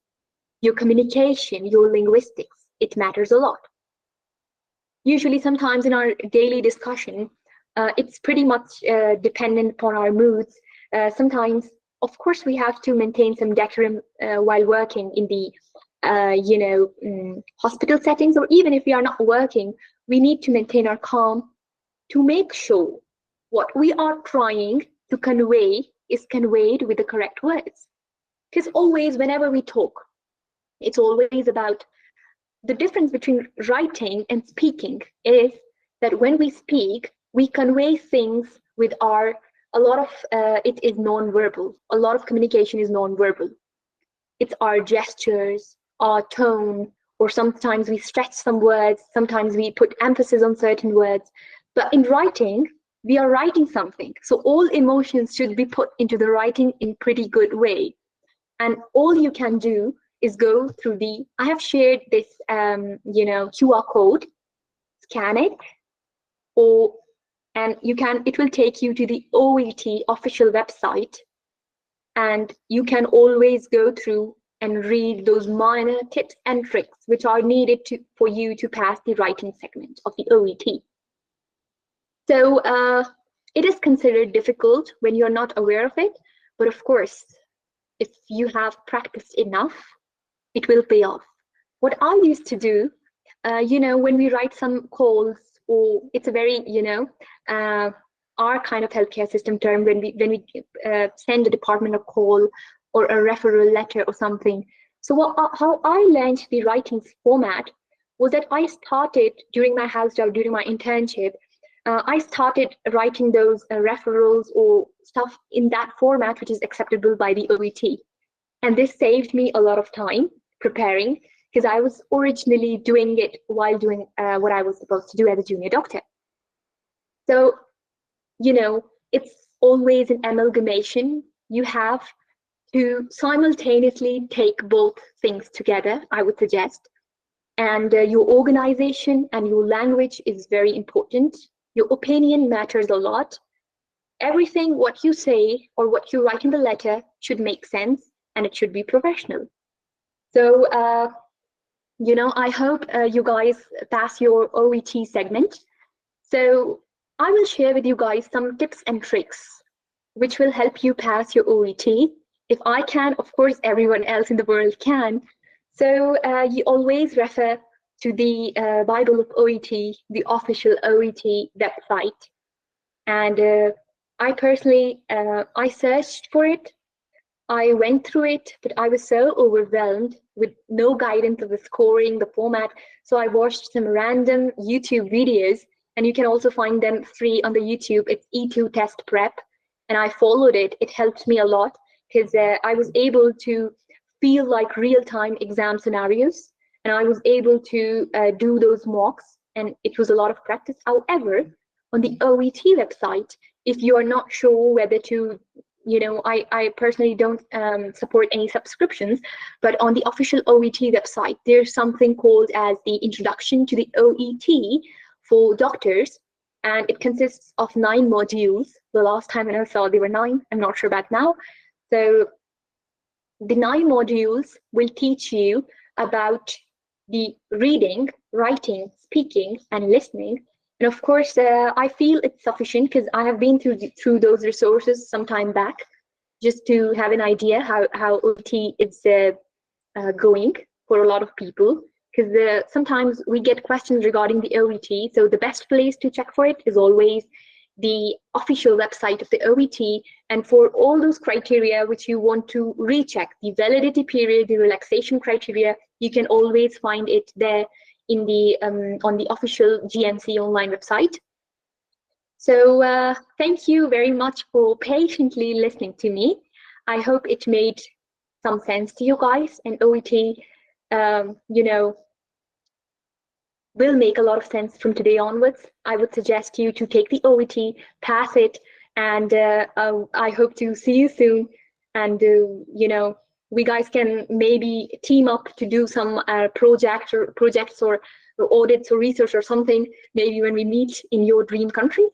your communication, your linguistics, it matters a lot. Usually, sometimes in our daily discussion, it's pretty much dependent upon our moods. Sometimes, of course, we have to maintain some decorum while working in the hospital settings, or even if we are not working, we need to maintain our calm to make sure what we are trying to convey is conveyed with the correct words. Because always, whenever we talk, it's always about the difference between writing and speaking is that when we speak, we convey things with a lot of it is non-verbal. A lot of communication is non-verbal. It's our gestures, our tone, or sometimes we stretch some words, sometimes we put emphasis on certain words. But in writing, we are writing something. So all emotions should be put into the writing in pretty good way. And all you can do is go through I have shared this, QR code, scan it, and it will take you to the OET official website, and you can always go through and read those minor tips and tricks which are needed for you to pass the writing segment of the OET. So it is considered difficult when you're not aware of it, but of course, if you have practiced enough, it will pay off. What I used to do, when we write some calls, or it's a very, our kind of healthcare system term, when we send a department a call or a referral letter or something. So how I learned the writing format was that I started during my house job, during my internship, I started writing those referrals or stuff in that format which is acceptable by the OET. And this saved me a lot of time preparing, because I was originally doing it while doing what I was supposed to do as a junior doctor. So, it's always an amalgamation. You have to simultaneously take both things together, I would suggest. And your organization and your language is very important. Your opinion matters a lot. Everything what you say or what you write in the letter should make sense, and it should be professional. So, I hope you guys pass your OET segment. So I will share with you guys some tips and tricks which will help you pass your OET. If I can, of course, everyone else in the world can. So you always refer to the Bible of OET, the official OET website. And I personally, I searched for it. I went through it, but I was so overwhelmed with no guidance of the scoring, the format. So I watched some random YouTube videos, and you can also find them free on the YouTube. It's E2 Test Prep, and I followed it. It helped me a lot because I was able to feel like real-time exam scenarios, and I was able to do those mocks, and it was a lot of practice. However, on the OET website, if you are not sure whether to, I personally don't support any subscriptions, but on the official OET website, there's something called as the Introduction to the OET for doctors, and it consists of 9 modules. The last time I saw there were 9, I'm not sure about now. So the 9 modules will teach you about the reading, writing, speaking, and listening. And of course, I feel it's sufficient because I have been through those resources some time back, just to have an idea how OET is going for a lot of people. Because sometimes we get questions regarding the OET, so the best place to check for it is always the official website of the OET. And for all those criteria which you want to recheck, the validity period, the relaxation criteria, you can always find it there in the on the official GNC online website. So thank you very much for patiently listening to me. I hope it made some sense to you guys, and OET, will make a lot of sense from today onwards. I would suggest you to take the OET, pass it, and I hope to see you soon. And we guys can maybe team up to do some projects or audits or research or something, maybe when we meet in your dream country.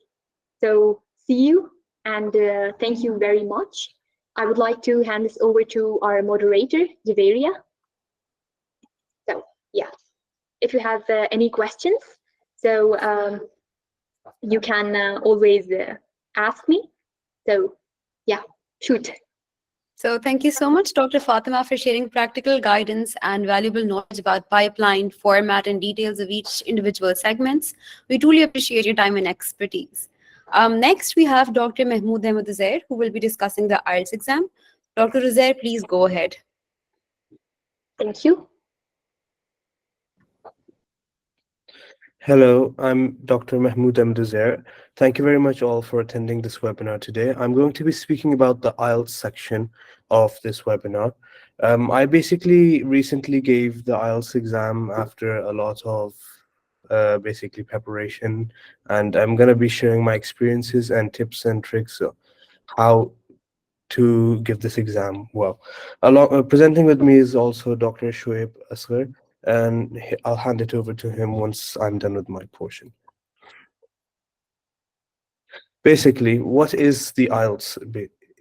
So see you, and thank you very much. I would like to hand this over to our moderator, Javeria. So yeah, if you have any questions, so you can always ask me. So yeah, shoot. So thank you so much, Dr. Fatima, for sharing practical guidance and valuable knowledge about pipeline, format, and details of each individual segments. We truly appreciate your time and expertise. Next, we have Dr. Mahmood Ahmed Uzair, who will be discussing the IELTS exam. Dr. Uzair, please go ahead. Thank you. Hello, I'm Dr. Mahmood Ahmed Uzair. Thank you very much all for attending this webinar today. I'm going to be speaking about the IELTS section of this webinar. I basically recently gave the IELTS exam after a lot of basically preparation, and I'm going to be sharing my experiences and tips and tricks of how to give this exam well. Presenting with me is also Dr. Shoaib Asghar, and I'll hand it over to him once I'm done with my portion. Basically, what is the IELTS?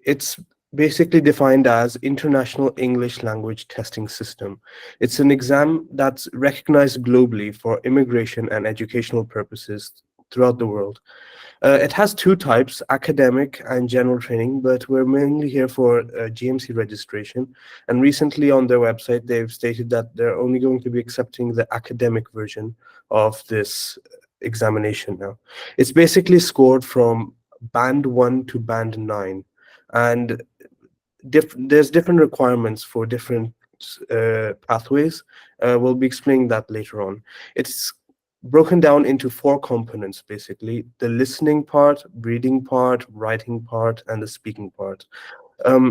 It's basically defined as International English Language Testing System. It's an exam that's recognized globally for immigration and educational purposes throughout the world. It has 2 types, academic and general training, but we're mainly here for GMC registration. And recently on their website, they've stated that they're only going to be accepting the academic version of this examination now. It's basically scored from band 1 to band 9. And there's different requirements for different pathways. We'll be explaining that later on. It's broken down into four components, basically: the listening part, reading part, writing part, and the speaking part.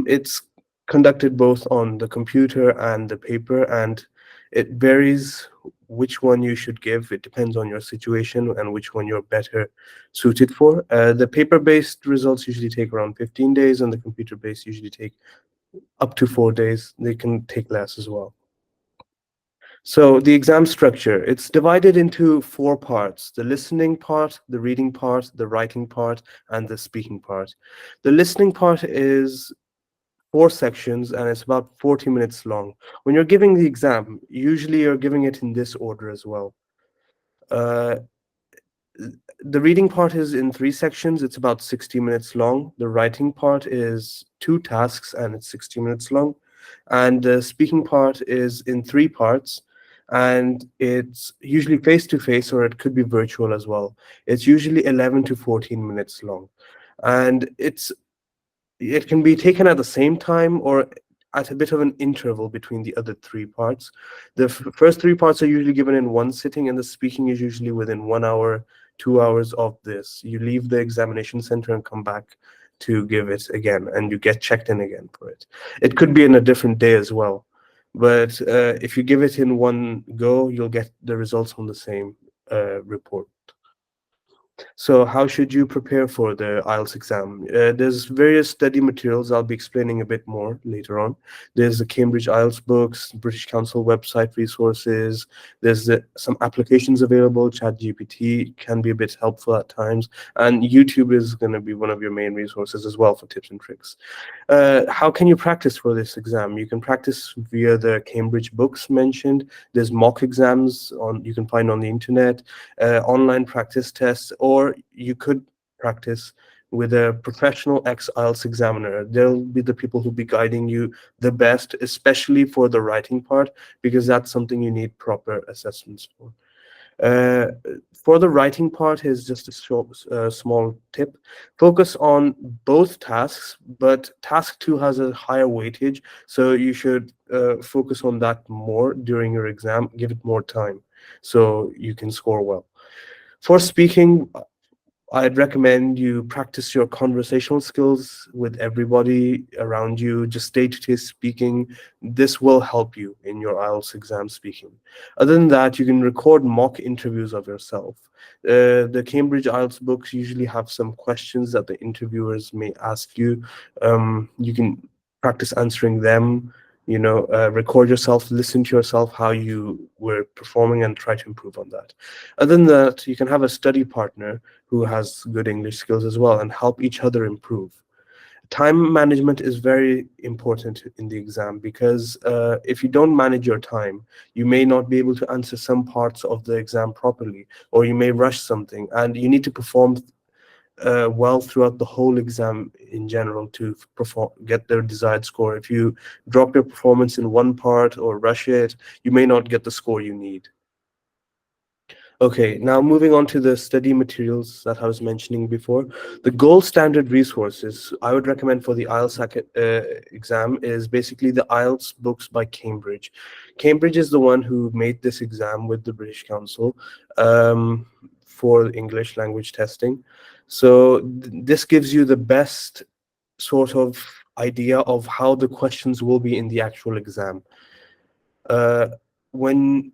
It's conducted both on the computer and the paper, and it varies which one you should give. It depends on your situation and which one you're better suited for. The paper-based results usually take around 15 days, and the computer-based usually take up to 4 days. They can take less as well. So the exam structure, it's divided into four parts: the listening part, the reading part, the writing part, and the speaking part. The listening part is four sections, and it's about 40 minutes long. When you're giving the exam, usually you're giving it in this order as well. Uh, the reading part is in three sections. It's about 60 minutes long. The writing part is two tasks, and it's 60 minutes long. And the speaking part is in three parts, and it's usually face to face, or it could be virtual as well. It's usually 11 to 14 minutes long. And it can be taken at the same time or at a bit of an interval between the other three parts. The first three parts are usually given in one sitting, and the speaking is usually within 1 hour, 2 hours of this. You leave the examination center and come back to give it again, and you get checked in again for it. It could be in a different day as well, but if you give it in one go, you'll get the results on the same report. So how should you prepare for the IELTS exam? There's various study materials. I'll be explaining a bit more later on. There's the Cambridge IELTS books, British Council website resources. There's some applications available. ChatGPT can be a bit helpful at times. And YouTube is going to be one of your main resources as well for tips and tricks. How can you practice for this exam? You can practice via the Cambridge books mentioned. There's mock exams you can find on the internet, online practice tests, or you could practice with a professional ex-IELTS examiner. They'll be the people who'll be guiding you the best, especially for the writing part, because that's something you need proper assessments for. For the writing part is just a small tip. Focus on both tasks, but task 2 has a higher weightage, so you should focus on that more during your exam. Give it more time so you can score well. For speaking, I'd recommend you practice your conversational skills with everybody around you. Just day-to-day speaking. This will help you in your IELTS exam speaking. Other than that, you can record mock interviews of yourself. The Cambridge IELTS books usually have some questions that the interviewers may ask you. You can practice answering them. Record yourself, listen to yourself, how you were performing, and try to improve on that. Other than that, you can have a study partner who has good English skills as well and help each other improve. Time management is very important in the exam, because if you don't manage your time, you may not be able to answer some parts of the exam properly, or you may rush something, and you need to perform well throughout the whole exam in general to get the desired score. If you drop your performance in one part or rush it, you may not get the score you need. Okay, now moving on to the study materials that I was mentioning before. The gold standard resources I would recommend for the IELTS exam is basically the IELTS books by Cambridge. Cambridge is the one who made this exam with the British Council for English language testing. So this gives you the best sort of idea of how the questions will be in the actual exam. When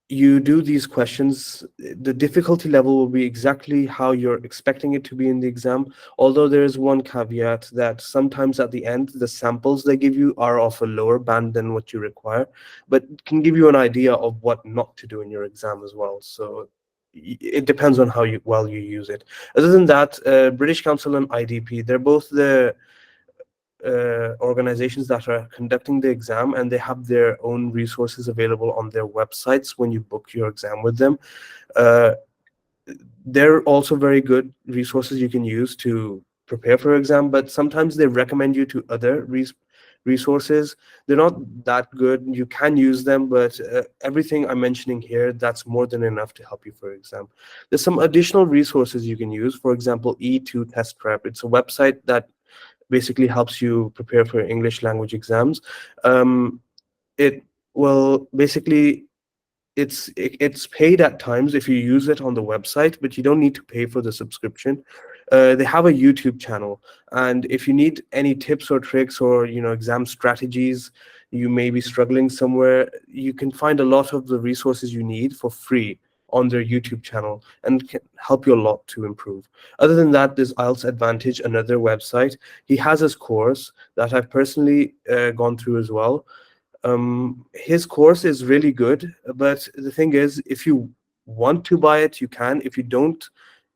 you do these questions, the difficulty level will be exactly how you're expecting it to be in the exam, although there is one caveat that sometimes at the end, the samples they give you are of a lower band than what you require, but can give you an idea of what not to do in your exam as well. So it depends on how well you use it. Other than that, British Council and IDP, they're both the organizations that are conducting the exam, and they have their own resources available on their websites when you book your exam with them. They're also very good resources you can use to prepare for your exam, but sometimes they recommend you to other resources. They're not that good. You can use them, but everything I'm mentioning here, that's more than enough to help you for your exam. There's some additional resources you can use. For example, E2 Test Prep. It's a website that basically helps you prepare for English language exams. It will basically it's paid at times if you use it on the website, but you don't need to pay for the subscription. They have a YouTube channel, and if you need any tips or tricks or exam strategies, you may be struggling somewhere, you can find a lot of the resources you need for free on their YouTube channel and can help you a lot to improve. Other than that, there's IELTS Advantage, another website. He has his course that I've personally gone through as well. His course is really good, but the thing is, if you want to buy it, you can. If you don't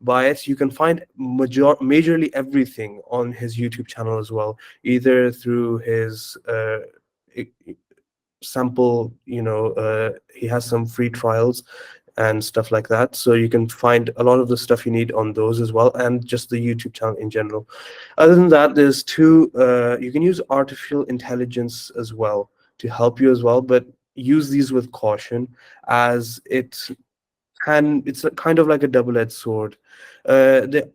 buy it, you can find majorly everything on his YouTube channel as well, either through his sample, he has some free trials and stuff like that, so you can find a lot of the stuff you need on those as well, and just the YouTube channel in general. Other than that, there's two, you can use artificial intelligence as well to help you as well, but use these with caution, as it's a kind of like a double-edged sword. The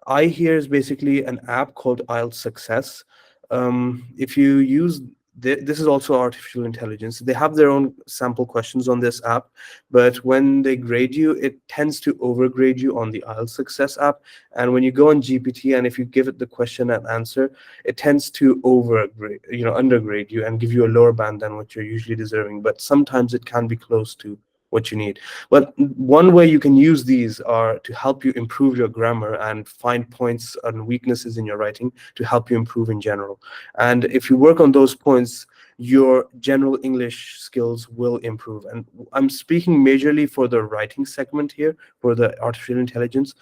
I here is basically an app called IELTS Success. If you use this is also artificial intelligence. They have their own sample questions on this app, but when they grade you, it tends to overgrade you on the IELTS Success app. And when you go on GPT, and if you give it the question and answer, it tends to undergrade you and give you a lower band than what you're usually deserving. But sometimes it can be close to what you need. But one way you can use these are to help you improve your grammar and find points and weaknesses in your writing to help you improve in general. And if you work on those points, your general English skills will improve. And I'm speaking majorly for the writing segment here, for the artificial intelligence,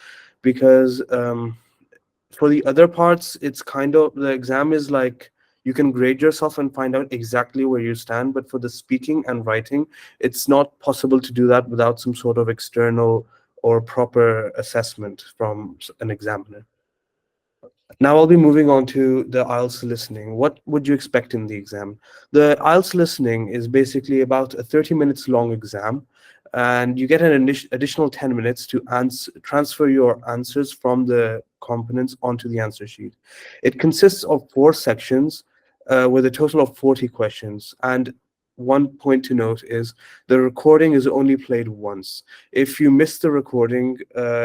because for the other parts, it's kind of, the exam is like, you can grade yourself and find out exactly where you stand, but for the speaking and writing, it's not possible to do that without some sort of external or proper assessment from an examiner. Now I'll be moving on to the IELTS listening. What would you expect in the exam? The IELTS listening is basically about a 30 minutes long exam, and you get an additional 10 minutes to transfer your answers from the components onto the answer sheet. It consists of 4 sections with a total of 40 questions. And one point to note is the recording is only played once. If you miss the recording,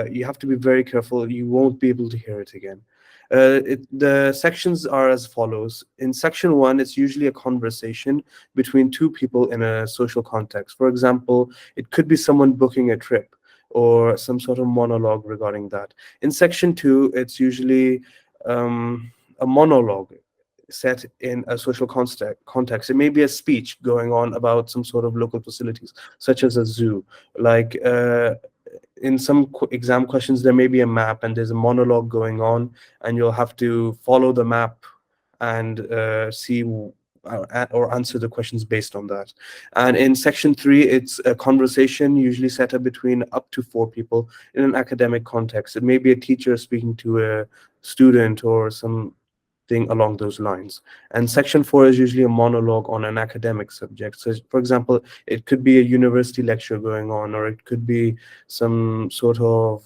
you have to be very careful. You won't be able to hear it again. The sections are as follows. In section 1, it's usually a conversation between 2 people in a social context. For example, it could be someone booking a trip or some sort of monologue regarding that. In section 2, it's usually a monologue set in a social context. It may be a speech going on about some sort of local facilities, such as a zoo. Like in some exam questions, there may be a map and there's a monologue going on, and you'll have to follow the map and see or answer the questions based on that. And in section 3, it's a conversation usually set up between up to 4 people in an academic context. It may be a teacher speaking to a student or something along those lines. And section 4 is usually a monologue on an academic subject. So for example, it could be a university lecture going on, or it could be some sort of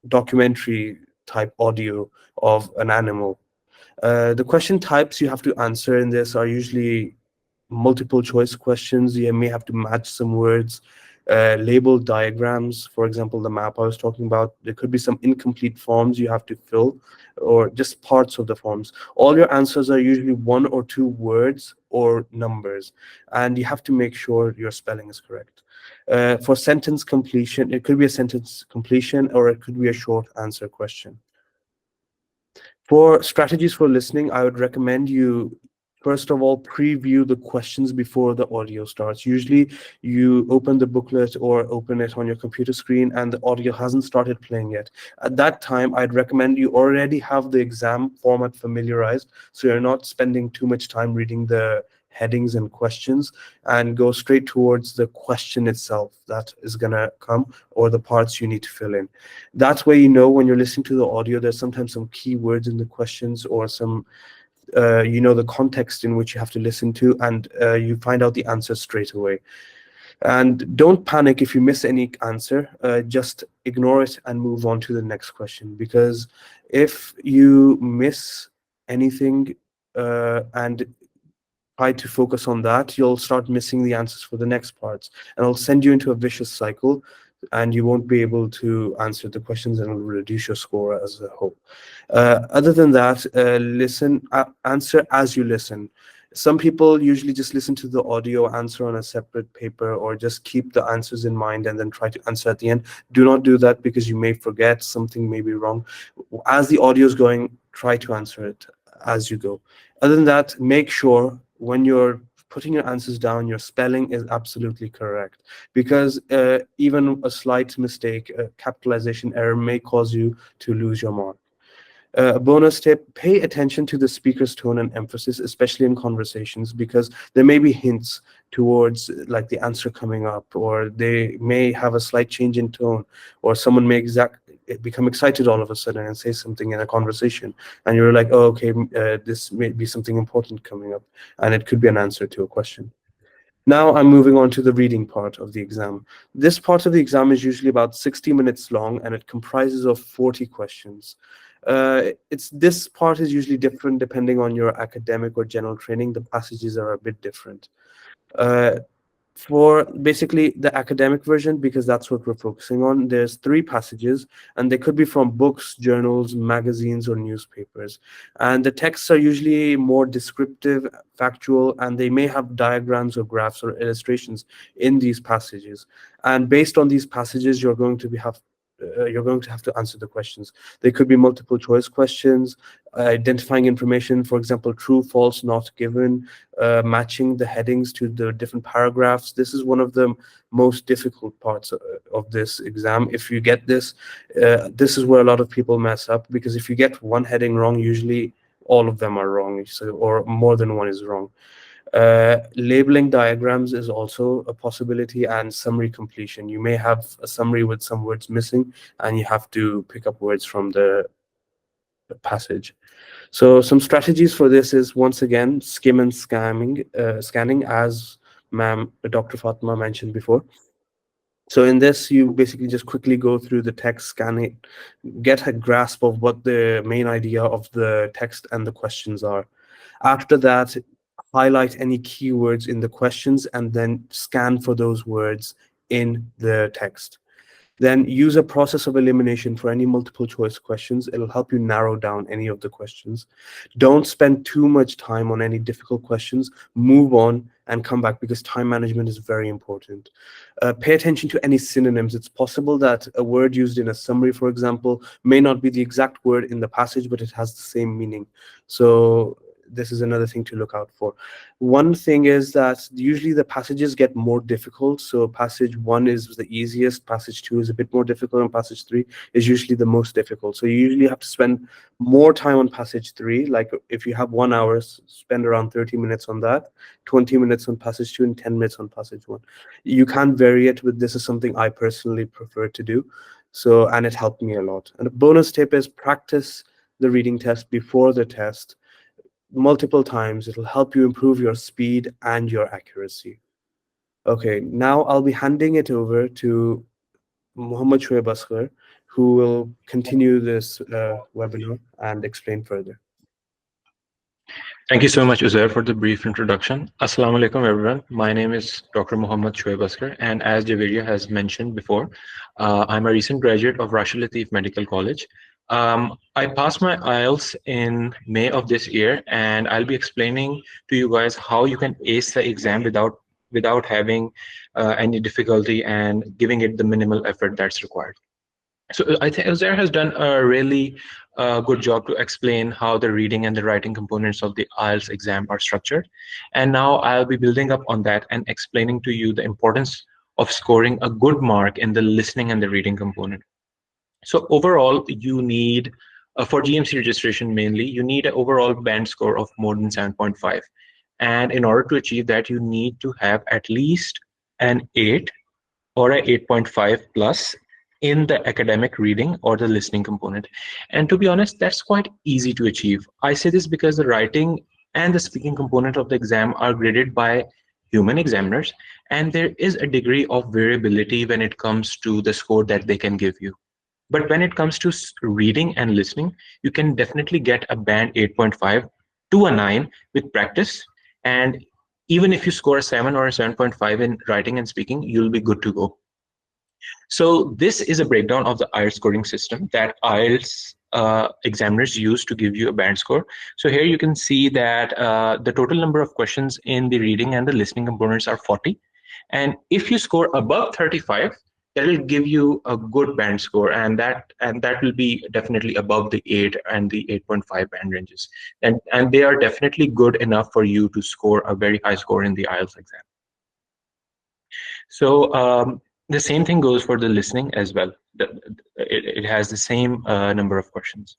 documentary type audio of an animal. The question types you have to answer in this are usually multiple choice questions. You may have to match some words, label diagrams. For example, the map I was talking about, there could be some incomplete forms you have to fill, or just parts of the forms. All your answers are usually 1 or 2 words or numbers, and you have to make sure your spelling is correct. For sentence completion, it could be a sentence completion, or it could be a short answer question. For strategies for listening, I would recommend you, first of all, preview the questions before the audio starts. Usually you open the booklet or open it on your computer screen and the audio hasn't started playing yet. At that time, I'd recommend you already have the exam format familiarized, so you're not spending too much time reading the headings and questions, and go straight towards the question itself that is going to come, or the parts you need to fill in. That way, when you're listening to the audio, there's sometimes some keywords in the questions, or some the context in which you have to listen to, and you find out the answer straight away. And don't panic if you miss any answer. Just ignore it and move on to the next question, because if you miss anything and try to focus on that, you'll start missing the answers for the next parts, and it'll send you into a vicious cycle, and you won't be able to answer the questions, and it'll reduce your score as a whole. Other than that, answer as you listen. Some people usually just listen to the audio, answer on a separate paper, or just keep the answers in mind and then try to answer at the end. Do not do that, because you may forget, something may be wrong. As the audio is going, try to answer it as you go. Other than that, make sure when you're putting your answers down, your spelling is absolutely correct, because even a slight mistake, a capitalization error, may cause you to lose your mark. A bonus tip: pay attention to the speaker's tone and emphasis, especially in conversations, because there may be hints towards like the answer coming up, or they may have a slight change in tone, or someone may become excited all of a sudden and say something in a conversation, and you're like, oh, okay, this may be something important coming up, and it could be an answer to a question. Now I'm moving on to the reading part of the exam. This part of the exam is usually about 60 minutes long, and it comprises of 40 questions. This part is usually different depending on your academic or general training. The passages are a bit different. Uh, for basically the academic version, because that's what we're focusing on, there's 3 passages, and they could be from books, journals, magazines, or newspapers. And the texts are usually more descriptive, factual, and they may have diagrams or graphs or illustrations in these passages. And based on these passages, you're going to have to answer the questions. They could be multiple choice questions, identifying information, for example, true, false, not given, matching the headings to the different paragraphs. This is one of the most difficult parts of this exam. If you get this, this is where a lot of people mess up, because if you get one heading wrong, usually all of them are wrong, or more than one is wrong. Labeling diagrams is also a possibility, and summary completion. You may have a summary with some words missing, and you have to pick up words from the passage. So some strategies for this is, once again, skim and scanning, as Dr. Fatma mentioned before. So in this, you basically just quickly go through the text, scan it, get a grasp of what the main idea of the text and the questions are. After that, highlight any keywords in the questions and then scan for those words in the text. Then use a process of elimination for any multiple choice questions. It'll help you narrow down any of the questions. Don't spend too much time on any difficult questions. Move on and come back, because time management is very important. Pay attention to any synonyms. It's possible that a word used in a summary, for example, may not be the exact word in the passage, but it has the same meaning. So this is another thing to look out for. One thing is that usually the passages get more difficult. So passage 1 is the easiest, passage 2 is a bit more difficult, and passage 3 is usually the most difficult. So you usually have to spend more time on passage 3. Like if you have 1 hour, spend around 30 minutes on that, 20 minutes on passage 2, and 10 minutes on passage 1. You can vary it, but this is something I personally prefer to do. So, and it helped me a lot. And a bonus tip is practice the reading test before the test multiple times. It'll help you improve your speed and your accuracy. Okay, now I'll be handing it over to Muhammad Shoaib Asghar, who will continue this webinar and explain further. Thank you so much, Uzair, for the brief introduction. Assalamu alaikum, everyone. My name is Dr. Muhammad Shoaib Asghar, and as Javeria has mentioned before, I'm a recent graduate of Rashid Latif Medical College. I passed my IELTS in May of this year, and I'll be explaining to you guys how you can ace the exam without having any difficulty and giving it the minimal effort that's required. So I think Uzair has done a really good job to explain how the reading and the writing components of the IELTS exam are structured. And now I'll be building up on that and explaining to you the importance of scoring a good mark in the listening and the reading component. So overall, you need, for GMC registration mainly, you need an overall band score of more than 7.5. And in order to achieve that, you need to have at least an 8 or a 8.5 plus in the academic reading or the listening component. And to be honest, that's quite easy to achieve. I say this because the writing and the speaking component of the exam are graded by human examiners, and there is a degree of variability when it comes to the score that they can give you. But when it comes to reading and listening, you can definitely get a band 8.5 to a 9 with practice. And even if you score a 7 or a 7.5 in writing and speaking, you'll be good to go. So this is a breakdown of the IELTS scoring system that IELTS examiners use to give you a band score. So here you can see that the total number of questions in the reading and the listening components are 40. And if you score above 35, that will give you a good band score, and that will be definitely above the 8 and the 8.5 band ranges. And they are definitely good enough for you to score a very high score in the IELTS exam. So the same thing goes for the listening as well. It has the same number of questions.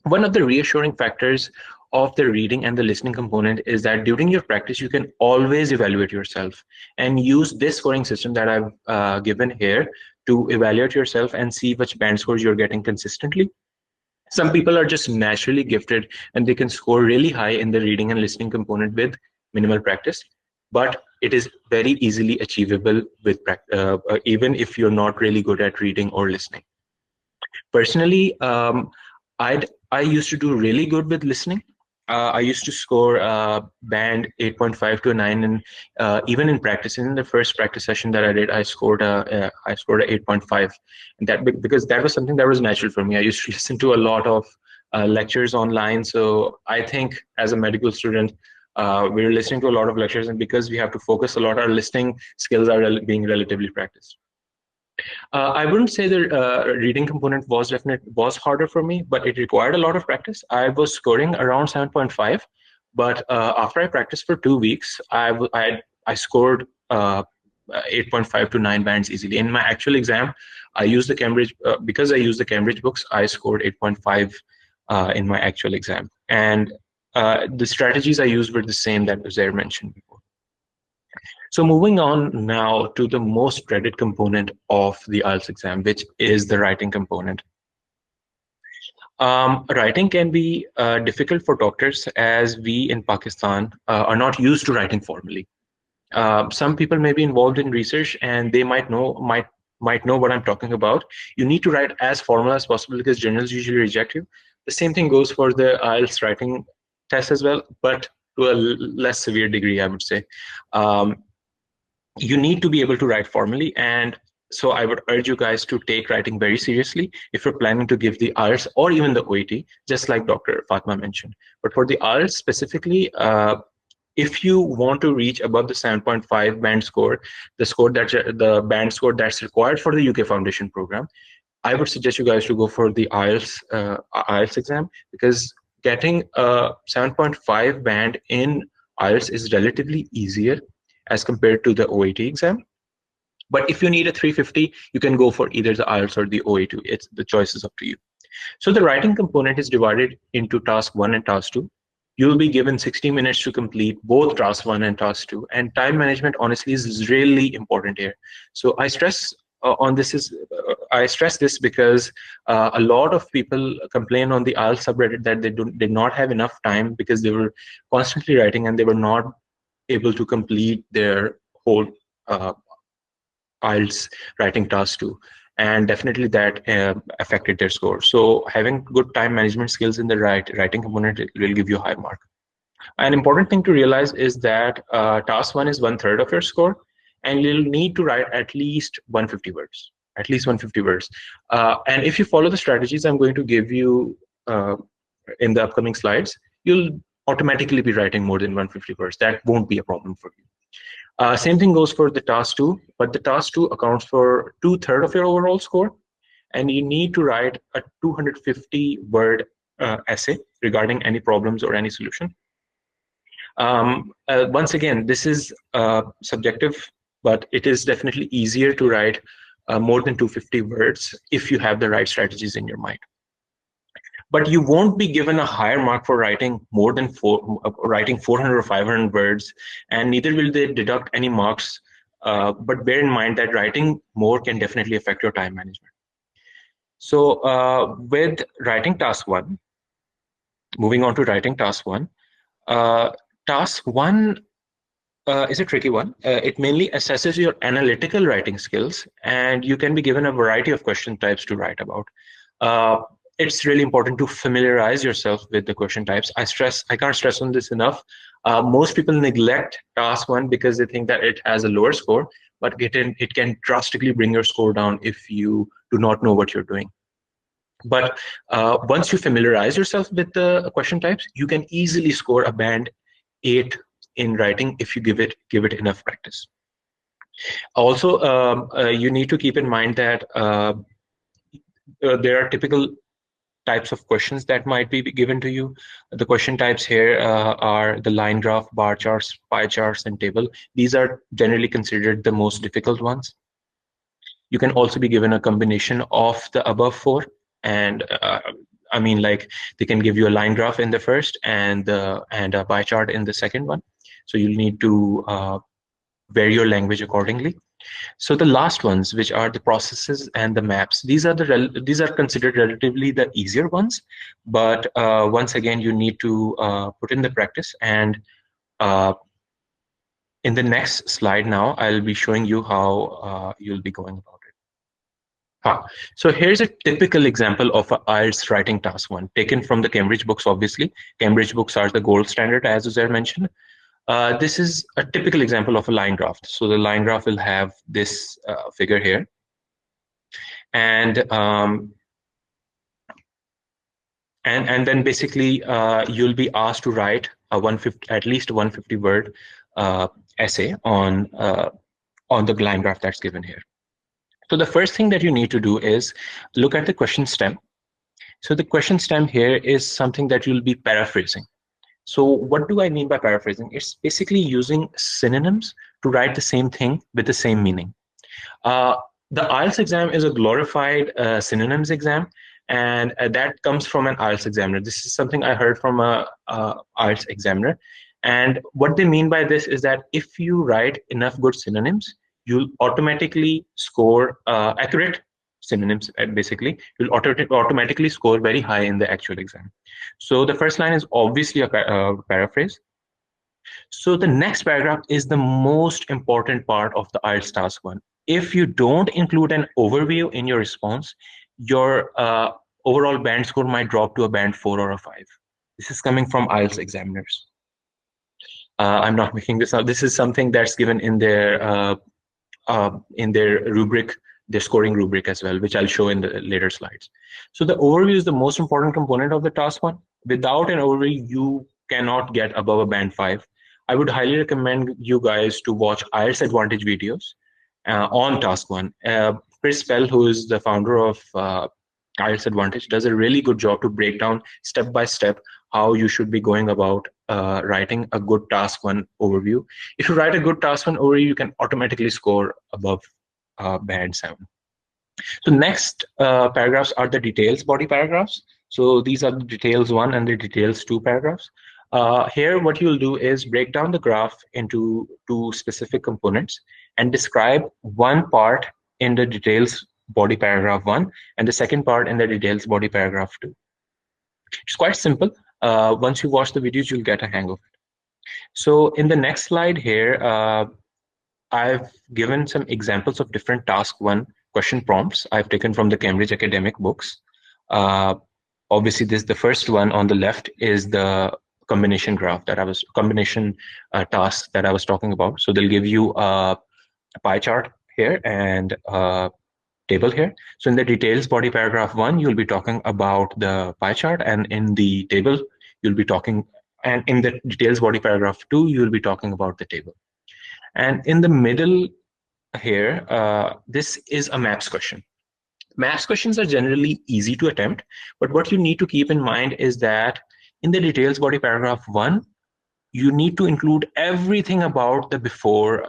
One of the reassuring factors of the reading and the listening component is that during your practice, you can always evaluate yourself and use this scoring system that I've given here to evaluate yourself and see which band scores you're getting consistently. Some people are just naturally gifted and they can score really high in the reading and listening component with minimal practice, but it is very easily achievable with even if you're not really good at reading or listening. Personally, I used to do really good with listening. I used to score band 8.5 to a 9, and even in practice, in the first practice session that I did, I scored a 8.5, and that because that was something that was natural for me. I used to listen to a lot of lectures online, so I think as a medical student, we're listening to a lot of lectures, and because we have to focus a lot, our listening skills are being relatively practiced. I wouldn't say the reading component was harder for me, but it required a lot of practice. I was scoring around 7.5, but after I practiced for 2 weeks, I scored 8.5 to 9 bands easily. In my actual exam, I used the Cambridge because I used the Cambridge books. I scored 8.5 in my actual exam, and the strategies I used were the same that Uzair mentioned before. So moving on now to the most dreaded component of the IELTS exam, which is the writing component. Writing can be difficult for doctors, as we in Pakistan are not used to writing formally. Some people may be involved in research and they might know what I'm talking about. You need to write as formal as possible because journals usually reject you. The same thing goes for the IELTS writing test as well, but to a less severe degree, I would say. You need to be able to write formally, and so I would urge you guys to take writing very seriously if you're planning to give the IELTS or even the OET, just like Dr. Fatma mentioned. But for the IELTS specifically, if you want to reach above the 7.5 band score, the band score that's required for the UK Foundation program, I would suggest you guys to go for the IELTS exam, because getting a 7.5 band in IELTS is relatively easier as compared to the OET exam. But if you need a 350, you can go for either the IELTS or the OET. The choice is up to you. So the writing component is divided into task 1 and task 2. You'll be given 60 minutes to complete both task 1 and task 2. And time management, honestly, is really important here. So I stress this because a lot of people complain on the IELTS subreddit that they did not have enough time because they were constantly writing and they were not able to complete their whole IELTS writing task 2, and definitely that affected their score. So having good time management skills in the writing component will give you a high mark. An important thing to realize is that task 1 is 1/3 of your score, and you'll need to write at least 150 words. At least 150 words. And if you follow the strategies I'm going to give you in the upcoming slides, you'll automatically be writing more than 150 words. That won't be a problem for you. Same thing goes for the task 2, but the task 2 accounts for 2/3 of your overall score, and you need to write a 250 word essay regarding any problems or any solution. Once again, this is subjective, but it is definitely easier to write more than 250 words if you have the right strategies in your mind. But you won't be given a higher mark for writing more than 400 or 500 words, and neither will they deduct any marks. But bear in mind that writing more can definitely affect your time management. So with writing task 1, moving on to writing task 1, task 1 is a tricky one. It mainly assesses your analytical writing skills, and you can be given a variety of question types to write about. It's really important to familiarize yourself with the question types. I can't stress on this enough. Most people neglect task 1 because they think that it has a lower score, but it can drastically bring your score down if you do not know what you're doing. But once you familiarize yourself with the question types, you can easily score a band 8 in writing if you give it enough practice. Also, you need to keep in mind that there are typical types of questions that might be given to you. The question types here are the line graph, bar charts, pie charts, and table. These are generally considered the most difficult ones. You can also be given a combination of the above 4, and I mean, like, they can give you a line graph in the first and a pie chart in the second one. So you'll need to vary your language accordingly. So the last ones, which are the processes and the maps, these are considered relatively the easier ones. But once again, you need to put in the practice. And in the next slide now, I'll be showing you how you'll be going about it. So here's a typical example of a IELTS writing task 1, taken from the Cambridge books, obviously. Cambridge books are the gold standard, as Uzair mentioned. This is a typical example of a line graph. So the line graph will have this figure here. And then basically you'll be asked to write at least 150 word essay on the line graph that's given here. So the first thing that you need to do is look at the question stem. So the question stem here is something that you'll be paraphrasing. So what do I mean by paraphrasing? It's basically using synonyms to write the same thing with the same meaning. The IELTS exam is a glorified synonyms exam, and that comes from an IELTS examiner. This is something I heard from a IELTS examiner. And what they mean by this is that if you write enough good synonyms, you'll automatically score accurate synonyms. Basically, you'll automatically score very high in the actual exam. So the first line is obviously a paraphrase. So the next paragraph is the most important part of the IELTS task 1. If you don't include an overview in your response, your overall band score might drop to a band 4 or a 5. This is coming from IELTS examiners. I'm not making this up. This is something that's given in their rubric, their scoring rubric as well, which I'll show in the later slides. So the overview is the most important component of the task 1. Without an overview, you cannot get above a band 5. I would highly recommend you guys to watch IELTS Advantage videos on task 1. Chris Pell, who is the founder of IELTS Advantage, does a really good job to break down step by step how you should be going about writing a good task 1 overview. If you write a good task 1 overview, you can automatically score above band 7. So next paragraphs are the details body paragraphs. So these are the details 1 and the details 2 paragraphs. Here, what you'll do is break down the graph into 2 specific components and describe one part in the details body paragraph 1 and the second part in the details body paragraph 2. It's quite simple. Once you watch the videos, you'll get a hang of it. So in the next slide here, I've given some examples of different task 1 question prompts I've taken from the Cambridge academic books. Obviously, the first one on the left is the combination graph that task that I was talking about. So they'll give you a pie chart here and a table here. So in the details body paragraph 1, you'll be talking about the pie chart, and in the table, you'll be talking, and in the details body paragraph 2, you'll be talking about the table. And in the middle here, this is a maths question. Maths questions are generally easy to attempt, but what you need to keep in mind is that in the details body paragraph 1, you need to include everything about the before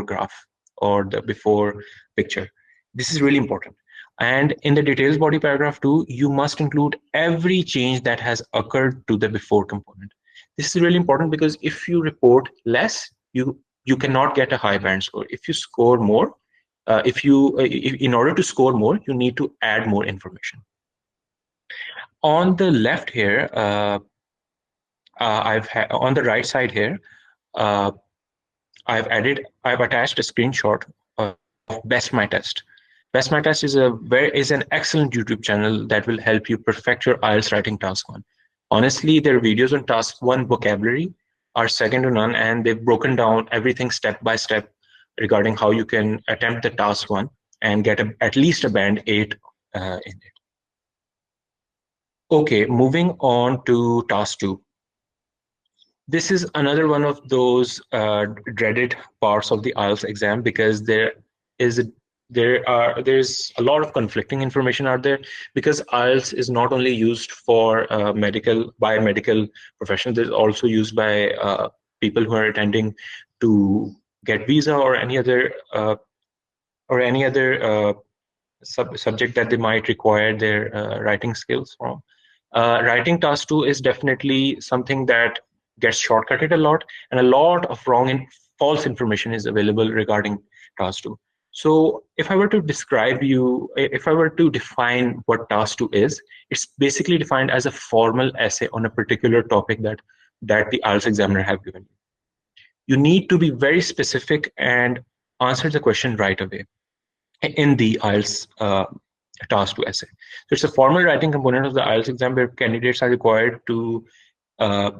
graph or the before picture. This is really important. And in the details body paragraph 2, you must include every change that has occurred to the before component. This is really important because if you report less, you cannot get a high band score. If you score more, in order to score more, you need to add more information. On the left here, on the right side here, I've attached a screenshot of Best My Test. Best My Test is an excellent YouTube channel that will help you perfect your IELTS writing task 1. Honestly, their videos on task 1 vocabulary are second to none, and they've broken down everything step by step regarding how you can attempt the task 1 and get at least a band 8 in it. Okay, moving on to task 2. This is another one of those dreaded parts of the IELTS exam, because there's a lot of conflicting information out there, because IELTS is not only used for medical professionals, it's also used by people who are attending to get visa or any other subject that they might require their writing skills from. Writing task 2 is definitely something that gets shortcutted a lot, and a lot of wrong and false information is available regarding task 2. So if I were to define what task 2 is, it's basically defined as a formal essay on a particular topic that the IELTS examiner have given you. You need to be very specific and answer the question right away in the IELTS task 2 essay. So it's a formal writing component of the IELTS exam where candidates are required to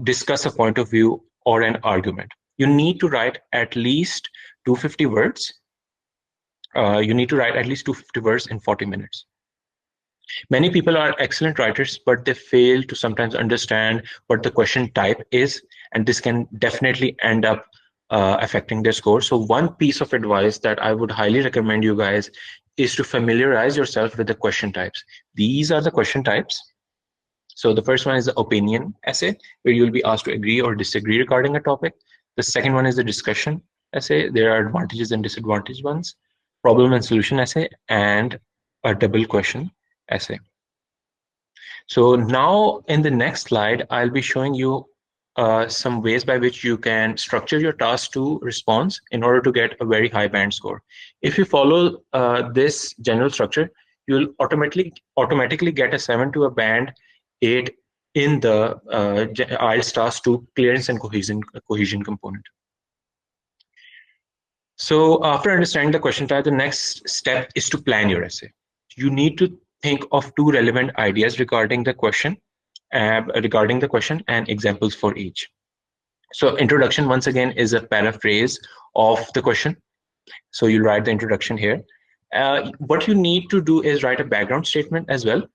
discuss a point of view or an argument. You need to write at least 250 words. You need to write at least 250 words in 40 minutes. Many people are excellent writers, but they fail to sometimes understand what the question type is, and this can definitely end up affecting their score. So one piece of advice that I would highly recommend you guys is to familiarize yourself with the question types. These are the question types. So the first one is the opinion essay, where you'll be asked to agree or disagree regarding a topic. The second one is the discussion essay. There are advantages and disadvantage ones. Problem and solution essay, and a double question essay. So now in the next slide, I'll be showing you some ways by which you can structure your task 2 response in order to get a very high band score. If you follow this general structure, you'll automatically get a 7 to a band 8 in the IELTS task 2 clearance and cohesion component. So after understanding the question type, the next step is to plan your essay. You need to think of 2 relevant ideas regarding the question and examples for each. So introduction, once again, is a paraphrase of the question. So you'll write the introduction here. What you need to do is write a background statement as well.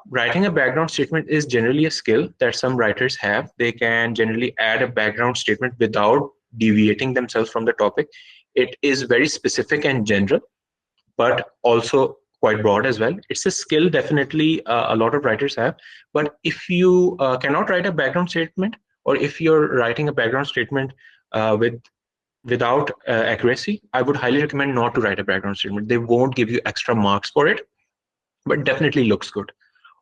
Writing a background statement is generally a skill that some writers have. They can generally add a background statement without deviating themselves from the topic. It is very specific and general, but also quite broad as well. It's a skill definitely a lot of writers have. But if you cannot write a background statement, or if you're writing a background statement without accuracy, I would highly recommend not to write a background statement. They won't give you extra marks for it, but definitely looks good.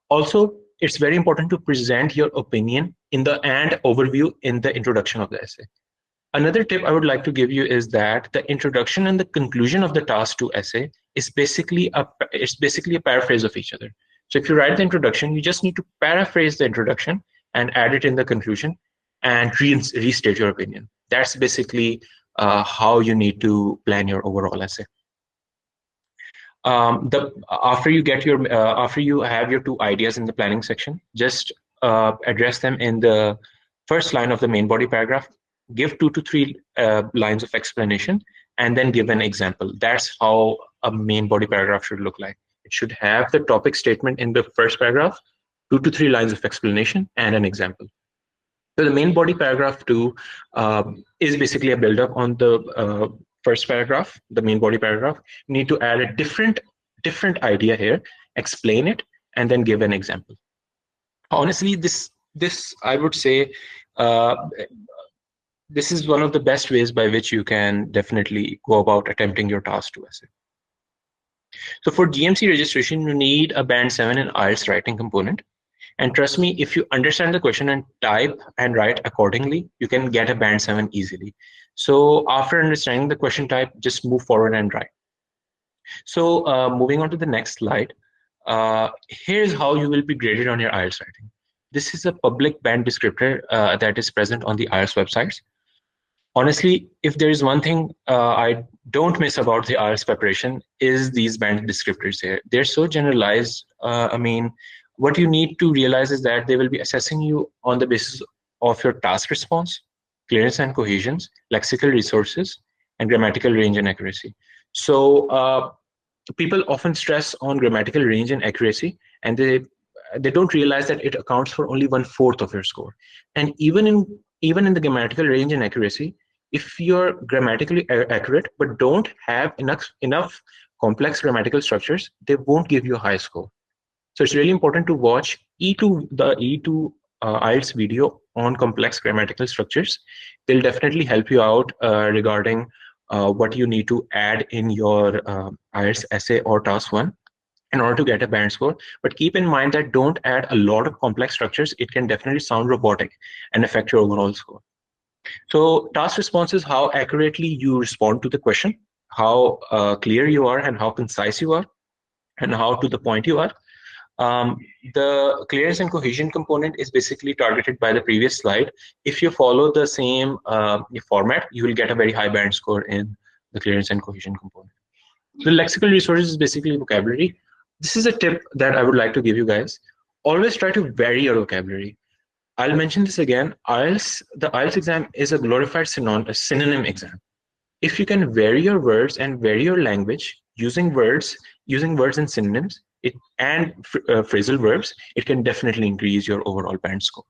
Also, it's very important to present your opinion and overview in the introduction of the essay. Another tip I would like to give you is that the introduction and the conclusion of the task 2 essay is basically a paraphrase of each other. So if you write the introduction, you just need to paraphrase the introduction and add it in the conclusion and restate your opinion. That's basically how you need to plan your overall essay. After you have your 2 ideas in the planning section, just address them in the first line of the main body paragraph. Give 2 to 3 lines of explanation, and then give an example. That's how a main body paragraph should look like. It should have the topic statement in the first paragraph, 2 to 3 lines of explanation, and an example. So the main body paragraph 2 is basically a build-up on the first paragraph, the main body paragraph. You need to add a different idea here, explain it, and then give an example. Honestly, this I would say this is one of the best ways by which you can definitely go about attempting your task 2 essay. So for GMC registration, you need a band 7 in IELTS writing component. And trust me, if you understand the question and type and write accordingly, you can get a band 7 easily. So after understanding the question type, just move forward and write. So moving on to the next slide, here's how you will be graded on your IELTS writing. This is a public band descriptor that is present on the IELTS websites. Honestly, if there is one thing I don't miss about the IELTS preparation is these band descriptors here. They're so generalized. I mean, what you need to realize is that they will be assessing you on the basis of your task response, clearance and cohesions, lexical resources, and grammatical range and accuracy. So people often stress on grammatical range and accuracy, and they don't realize that it accounts for only 1/4 of your score. And even in the grammatical range and accuracy, if you're grammatically accurate but don't have enough complex grammatical structures, they won't give you a high score. So it's really important to watch the E2 IELTS video on complex grammatical structures. They'll definitely help you out regarding what you need to add in your IELTS essay or task 1 in order to get a band score. But keep in mind that don't add a lot of complex structures. It can definitely sound robotic and affect your overall score. So task response is how accurately you respond to the question, how clear you are and how concise you are, and how to the point you are. The clearance and cohesion component is basically targeted by the previous slide. If you follow the same format, you will get a very high band score in the clearance and cohesion component. The lexical resources is basically vocabulary. This is a tip that I would like to give you guys. Always try to vary your vocabulary. I'll mention this again. The IELTS exam is a glorified synonym exam. If you can vary your words and vary your language using words and synonyms and phrasal verbs, it can definitely increase your overall band score.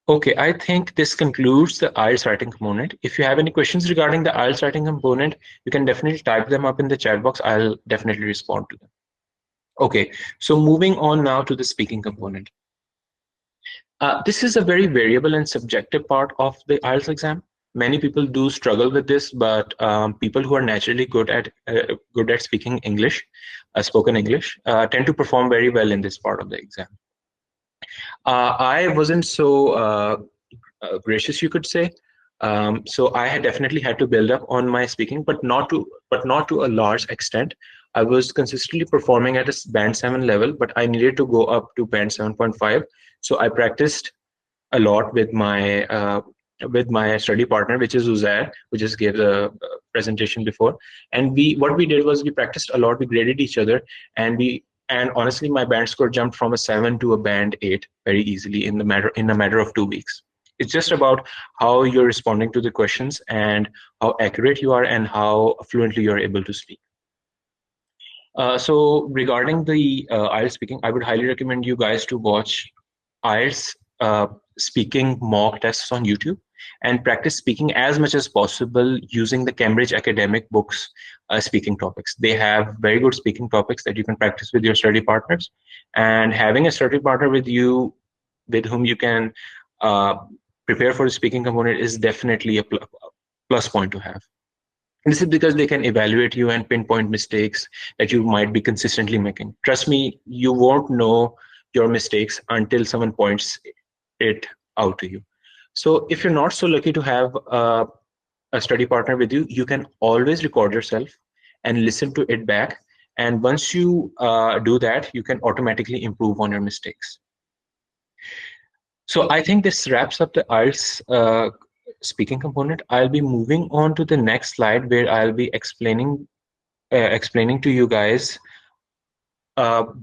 Okay, I think this concludes the IELTS writing component. If you have any questions regarding the IELTS writing component, you can definitely type them up in the chat box. I'll definitely respond to them. Okay, so moving on now to the speaking component. This is a very variable and subjective part of the IELTS exam. Many people do struggle with this, but people who are naturally good at speaking English, spoken English, tend to perform very well in this part of the exam. I wasn't so gracious, you could say. So I had definitely had to build up on my speaking, but not to a large extent. I was consistently performing at a band 7 level, but I needed to go up to band 7.5. So I practiced a lot with my study partner, which is Uzair, who just gave the presentation before. And what we did was we practiced a lot. We graded each other, and honestly, my band score jumped from a 7 to a band 8 very easily in a matter of 2 weeks. It's just about how you're responding to the questions and how accurate you are and how fluently you're able to speak. So regarding the IELTS speaking, I would highly recommend you guys to watch IELTS speaking mock tests on YouTube and practice speaking as much as possible using the Cambridge academic books speaking topics. They have very good speaking topics that you can practice with your study partners, and having a study partner with whom you can prepare for the speaking component is definitely a plus point to have. And this is because they can evaluate you and pinpoint mistakes that you might be consistently making. Trust me, you won't know your mistakes until someone points it out to you. So if you're not so lucky to have a study partner with you, you can always record yourself and listen to it back. And once you do that, you can automatically improve on your mistakes. So I think this wraps up the IELTS speaking component. I'll be moving on to the next slide where I'll be explaining to you guys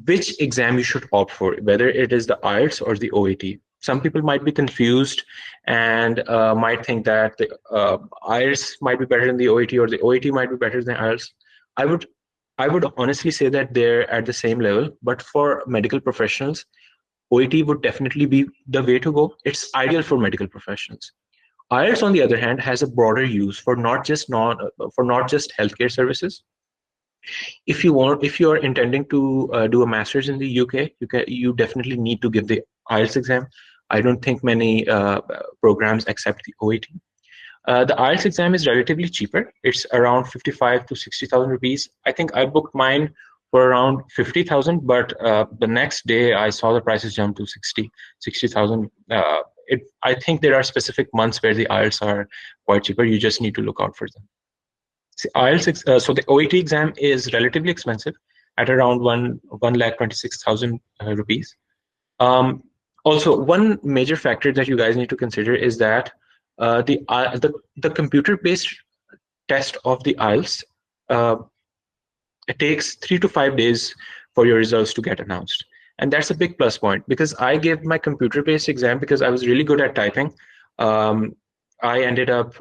which exam you should opt for, whether it is the IELTS or the OET. Some people might be confused and might think that the IELTS might be better than the OET, or the OET might be better than IELTS. I would honestly say that they're at the same level, but for medical professionals, OET would definitely be the way to go. It's ideal for medical professionals. IELTS, on the other hand, has a broader use for not just healthcare services. If you are intending to do a master's in the UK, you definitely need to give the IELTS exam. I don't think many programs accept the OET. The IELTS exam is relatively cheaper. It's around 55 to 60,000 rupees. I think I booked mine for around 50,000, but the next day I saw the prices jump to 60,000. I think there are specific months where the IELTS are quite cheaper. You just need to look out for them. So the OET exam is relatively expensive at around 1,26,000 rupees. Also, one major factor that you guys need to consider is that the computer-based test of the IELTS, it takes 3 to 5 days for your results to get announced. And that's a big plus point, because I gave my computer-based exam because I was really good at typing. I ended up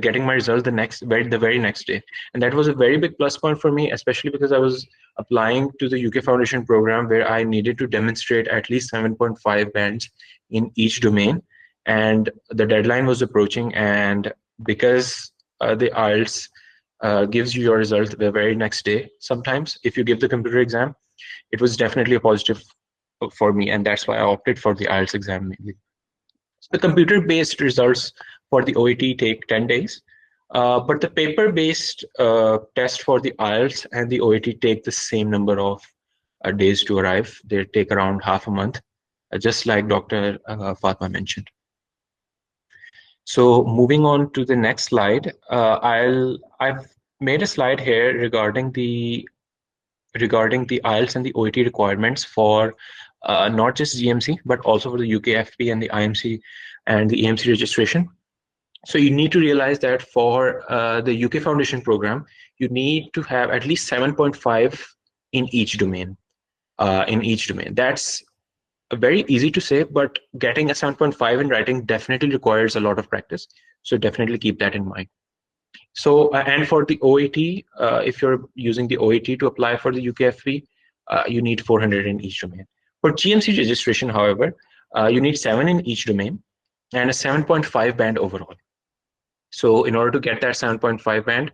getting my result the very next day, and that was a very big plus point for me, especially because I was applying to the UK Foundation program, where I needed to demonstrate at least 7.5 bands in each domain, and the deadline was approaching. And because the IELTS gives you your result the very next day, sometimes if you give the computer exam, it was definitely a positive for me, and that's why I opted for the IELTS exam mainly. The computer-based results for the OET take 10 days, but the paper-based test for the IELTS and the OET take the same number of days to arrive. They take around half a month, just like Dr. Fatma mentioned. So moving on to the next slide, I've made a slide here regarding the IELTS and the OET requirements for not just GMC, but also for the UKFP and the IMC and the AMC registration. So you need to realize that for the UK Foundation program, you need to have at least 7.5 in each domain. That's very easy to say, but getting a 7.5 in writing definitely requires a lot of practice. So definitely keep that in mind. So, and for the OET, if you're using the OET to apply for the UKFP, you need 400 in each domain. For GMC registration, however, you need 7 in each domain and a 7.5 band overall. So in order to get that 7.5 band,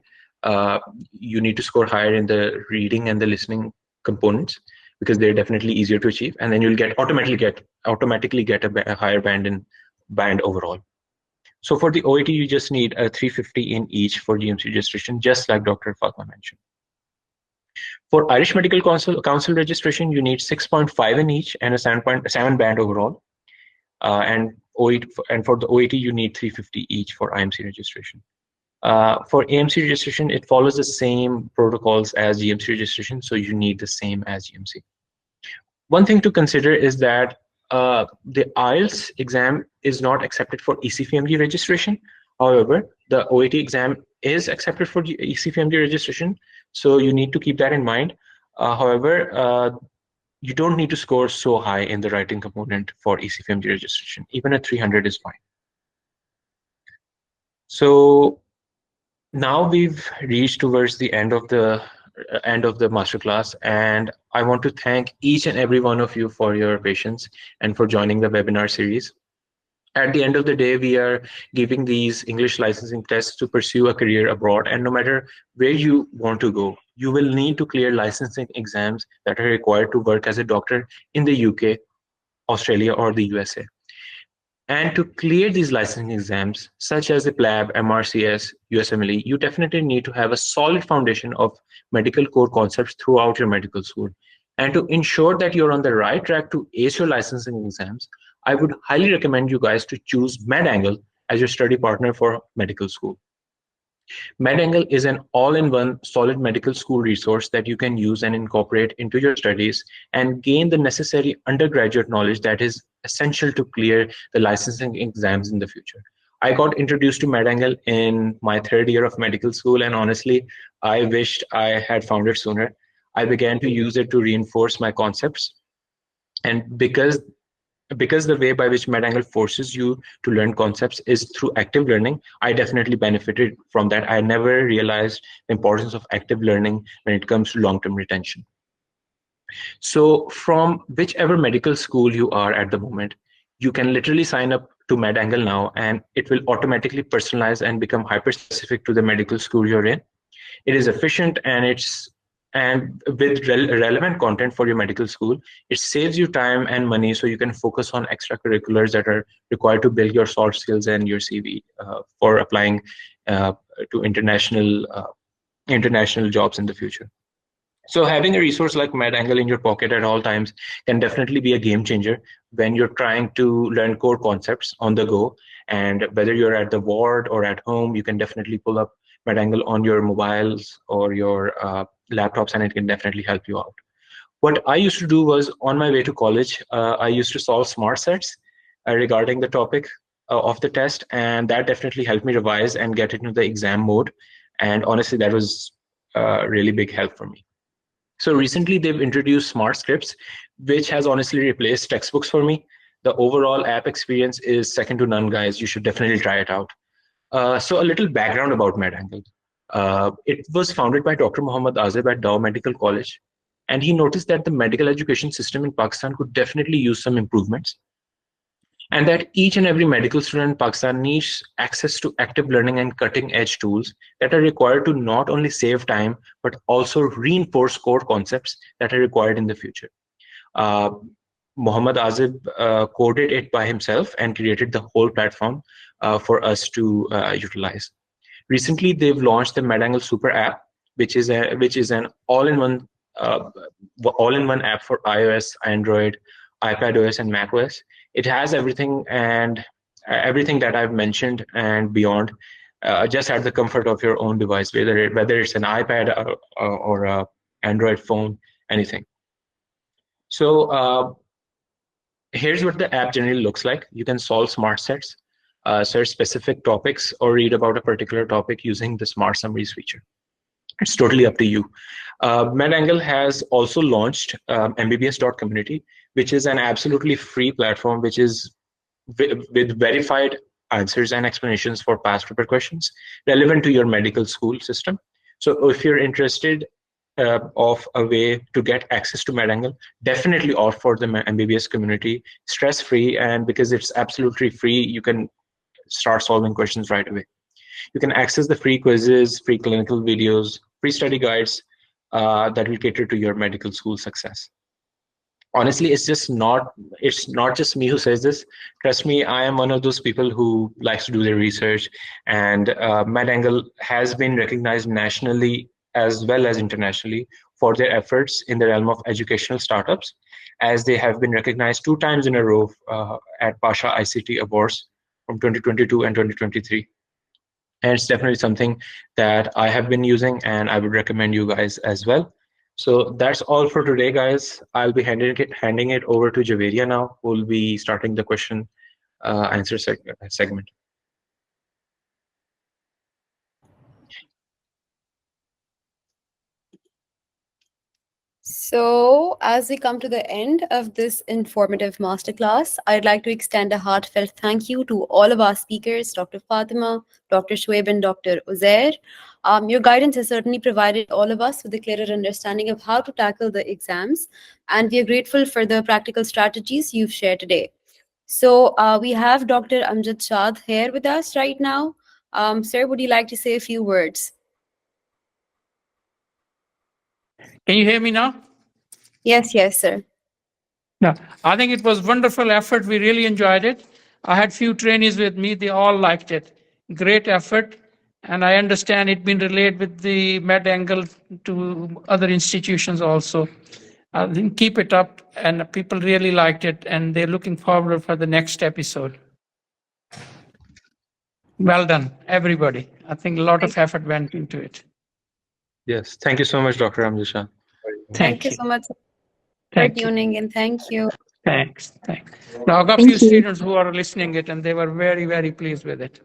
you need to score higher in the reading and the listening components, because they're definitely easier to achieve, and then you'll automatically get a higher band overall. So for the OET, you just need a 350 in each for GMC registration, just like Dr. Fatma mentioned. For Irish Medical Council registration, you need 6.5 in each and a 7 band overall. And for the OET, you need 350 each for IMC registration. For AMC registration, it follows the same protocols as GMC registration, so you need the same as GMC. One thing to consider is that the IELTS exam is not accepted for ECFMG registration. However, the OET exam is accepted for ECFMG registration, so you need to keep that in mind. However, you don't need to score so high in the writing component for ECFMG registration. Even a 300 is fine. So now we've reached towards the end of the masterclass, and I want to thank each and every one of you for your patience and for joining the webinar series. At the end of the day, we are giving these English licensing tests to pursue a career abroad, and no matter where you want to go, you will need to clear licensing exams that are required to work as a doctor in the UK, Australia, or the USA. And to clear these licensing exams, such as the PLAB, MRCS, USMLE, you definitely need to have a solid foundation of medical core concepts throughout your medical school. And to ensure that you're on the right track to ace your licensing exams, I would highly recommend you guys to choose MedAngle as your study partner for medical school. MedAngle is an all-in-one solid medical school resource that you can use and incorporate into your studies and gain the necessary undergraduate knowledge that is essential to clear the licensing exams in the future. I got introduced to MedAngle in my 3rd year of medical school, and honestly, I wished I had found it sooner. I began to use it to reinforce my concepts, and because the way by which MedAngle forces you to learn concepts is through active learning, I definitely benefited from that. I never realized the importance of active learning when it comes to long-term retention. So from whichever medical school you are at the moment, you can literally sign up to MedAngle now, and it will automatically personalize and become hyper-specific to the medical school you're in. It is efficient, and with relevant content for your medical school. It saves you time and money, so you can focus on extracurriculars that are required to build your soft skills and your CV for applying to international jobs in the future. So having a resource like MedAngle in your pocket at all times can definitely be a game changer when you're trying to learn core concepts on the go. And whether you're at the ward or at home, you can definitely pull up MedAngle on your mobiles or your laptops, and it can definitely help you out. What I used to do was, on my way to college, I used to solve smart sets regarding the topic of the test, and that definitely helped me revise and get into the exam mode. And honestly, that was a really big help for me. So recently they've introduced smart scripts, which has honestly replaced textbooks for me. The overall app experience is second to none, guys. You should definitely try it out. So a little background about MedAngle. It was founded by Dr. Muhammad Azib at Dow Medical College, and he noticed that the medical education system in Pakistan could definitely use some improvements, and that each and every medical student in Pakistan needs access to active learning and cutting edge tools that are required to not only save time, but also reinforce core concepts that are required in the future. Uh, Muhammad Azib coded it by himself and created the whole platform for us to utilize. Recently, they've launched the MedAngle Super app, which is an uh, all-in-one app for iOS, Android, iPadOS, and macOS. It has everything and everything that I've mentioned and beyond, just at the comfort of your own device, whether it's an iPad or a Android phone, anything. So here's what the app generally looks like. You can solve smart sets, search specific topics, or read about a particular topic using the smart summaries feature. It's totally up to you. MedAngle has also launched MBBS.community, which is an absolutely free platform, which is with verified answers and explanations for past paper questions relevant to your medical school system. So if you're interested of a way to get access to MedAngle, definitely opt for the MBBS community, stress-free, and because it's absolutely free, you can start solving questions right away. You can access the free quizzes, free clinical videos, free study guides that will cater to your medical school success. Honestly, it's not just me who says this. Trust me, I am one of those people who likes to do their research, and MedAngle has been recognized nationally as well as internationally for their efforts in the realm of educational startups, as they have been recognized 2 times in a row at Pasha ICT Awards from 2022 and 2023. And it's definitely something that I have been using, and I would recommend you guys as well. So that's all for today, guys. I'll be handing it over to Javeria now, who will be starting the question answer segment. So, as we come to the end of this informative masterclass, I'd like to extend a heartfelt thank you to all of our speakers, Dr. Fatima, Dr. Shoaib, and Dr. Uzair. Your guidance has certainly provided all of us with a clearer understanding of how to tackle the exams, and we are grateful for the practical strategies you've shared today. So, we have Dr. Amjad Shad here with us right now. Sir, would you like to say a few words? Can you hear me now? Yes, sir. No, I think it was wonderful effort. We really enjoyed it. I had few trainees with me. They all liked it. Great effort. And I understand it been relayed with the MedAngle to other institutions also. I think keep it up, and people really liked it, and they're looking forward for the next episode. Well done, everybody. I think a lot of effort went into it. Yes, thank you so much, Dr. Amjad. Thank you so much for Thank you. tuning in. Thank you. Thanks. Now, I got a few students who are listening it, and they were very, very pleased with it.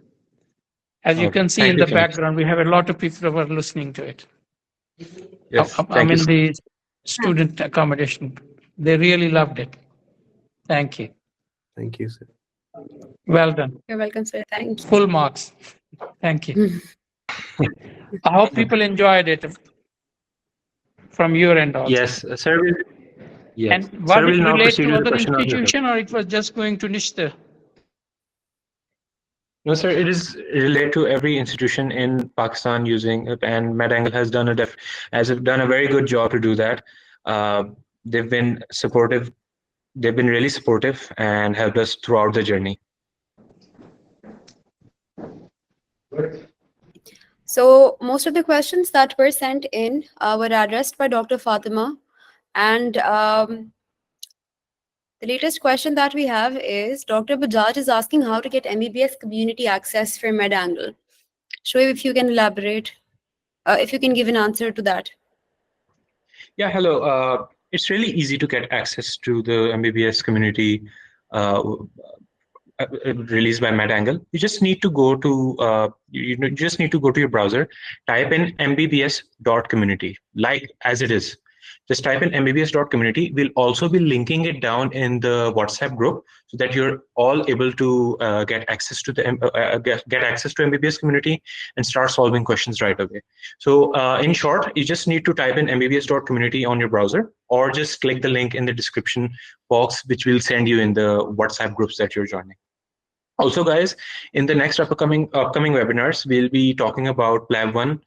As you can see in the background, we have a lot of people who are listening to it. Yes, I'm in the student accommodation. They really loved it. Thank you. Thank you, sir. Well done. You're welcome, sir. Thank you. Full marks. Thank you. I hope people enjoyed it from your end also. Yes, sir. Yes. And was Sir it will now related proceed to with the other question and answer. institution, or it was just going to NIST? No, sir, it is related to every institution in Pakistan using it, and MedAngle has done a very good job to do that. They've been supportive. They've been really supportive and helped us throughout the journey. So most of the questions that were sent in were addressed by Dr. Fatima, and the latest question that we have is Dr. Bajaj is asking how to get MBBS community access for MedAngle. Shoaib, if you can elaborate, if you can give an answer to that. Yeah, hello. It's really easy to get access to the MBBS community released by MedAngle. You just need to go to your browser, type in mbbs.community, like as it is. Just type in mbbs.community. We'll also be linking it down in the WhatsApp group so that you're all able to get access to the get access to MBBS community and start solving questions right away. So in short, you just need to type in mbbs.community on your browser, or just click the link in the description box, which will send you in the WhatsApp groups that you're joining. Also, guys, in the next upcoming webinars, we'll be talking about PLAB 1,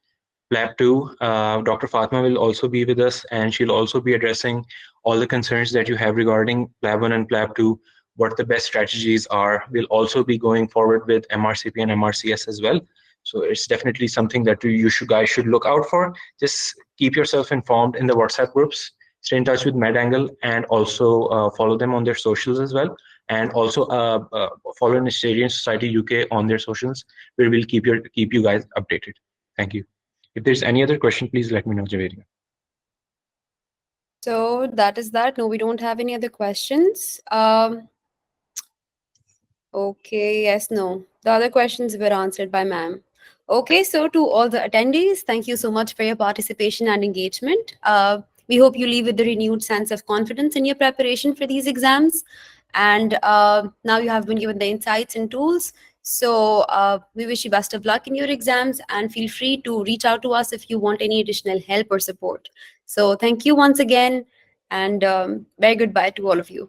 PLAB 2. Dr. Fatma will also be with us, and she'll also be addressing all the concerns that you have regarding PLAB 1 and PLAB 2, what the best strategies are. We'll also be going forward with MRCP and MRCS as well. So it's definitely something that you guys should look out for. Just keep yourself informed in the WhatsApp groups, stay in touch with MedAngle, and also follow them on their socials as well. And also follow Nigerian Society UK on their socials, where we'll keep you guys updated. Thank you. If there's any other question, please let me know, Javeria. So that is that. No, we don't have any other questions. Okay, yes, no. The other questions were answered by ma'am. Okay, so to all the attendees, thank you so much for your participation and engagement. We hope you leave with a renewed sense of confidence in your preparation for these exams. And now you have been given the insights and tools. So we wish you best of luck in your exams, and feel free to reach out to us if you want any additional help or support. So thank you once again, and very goodbye to all of you.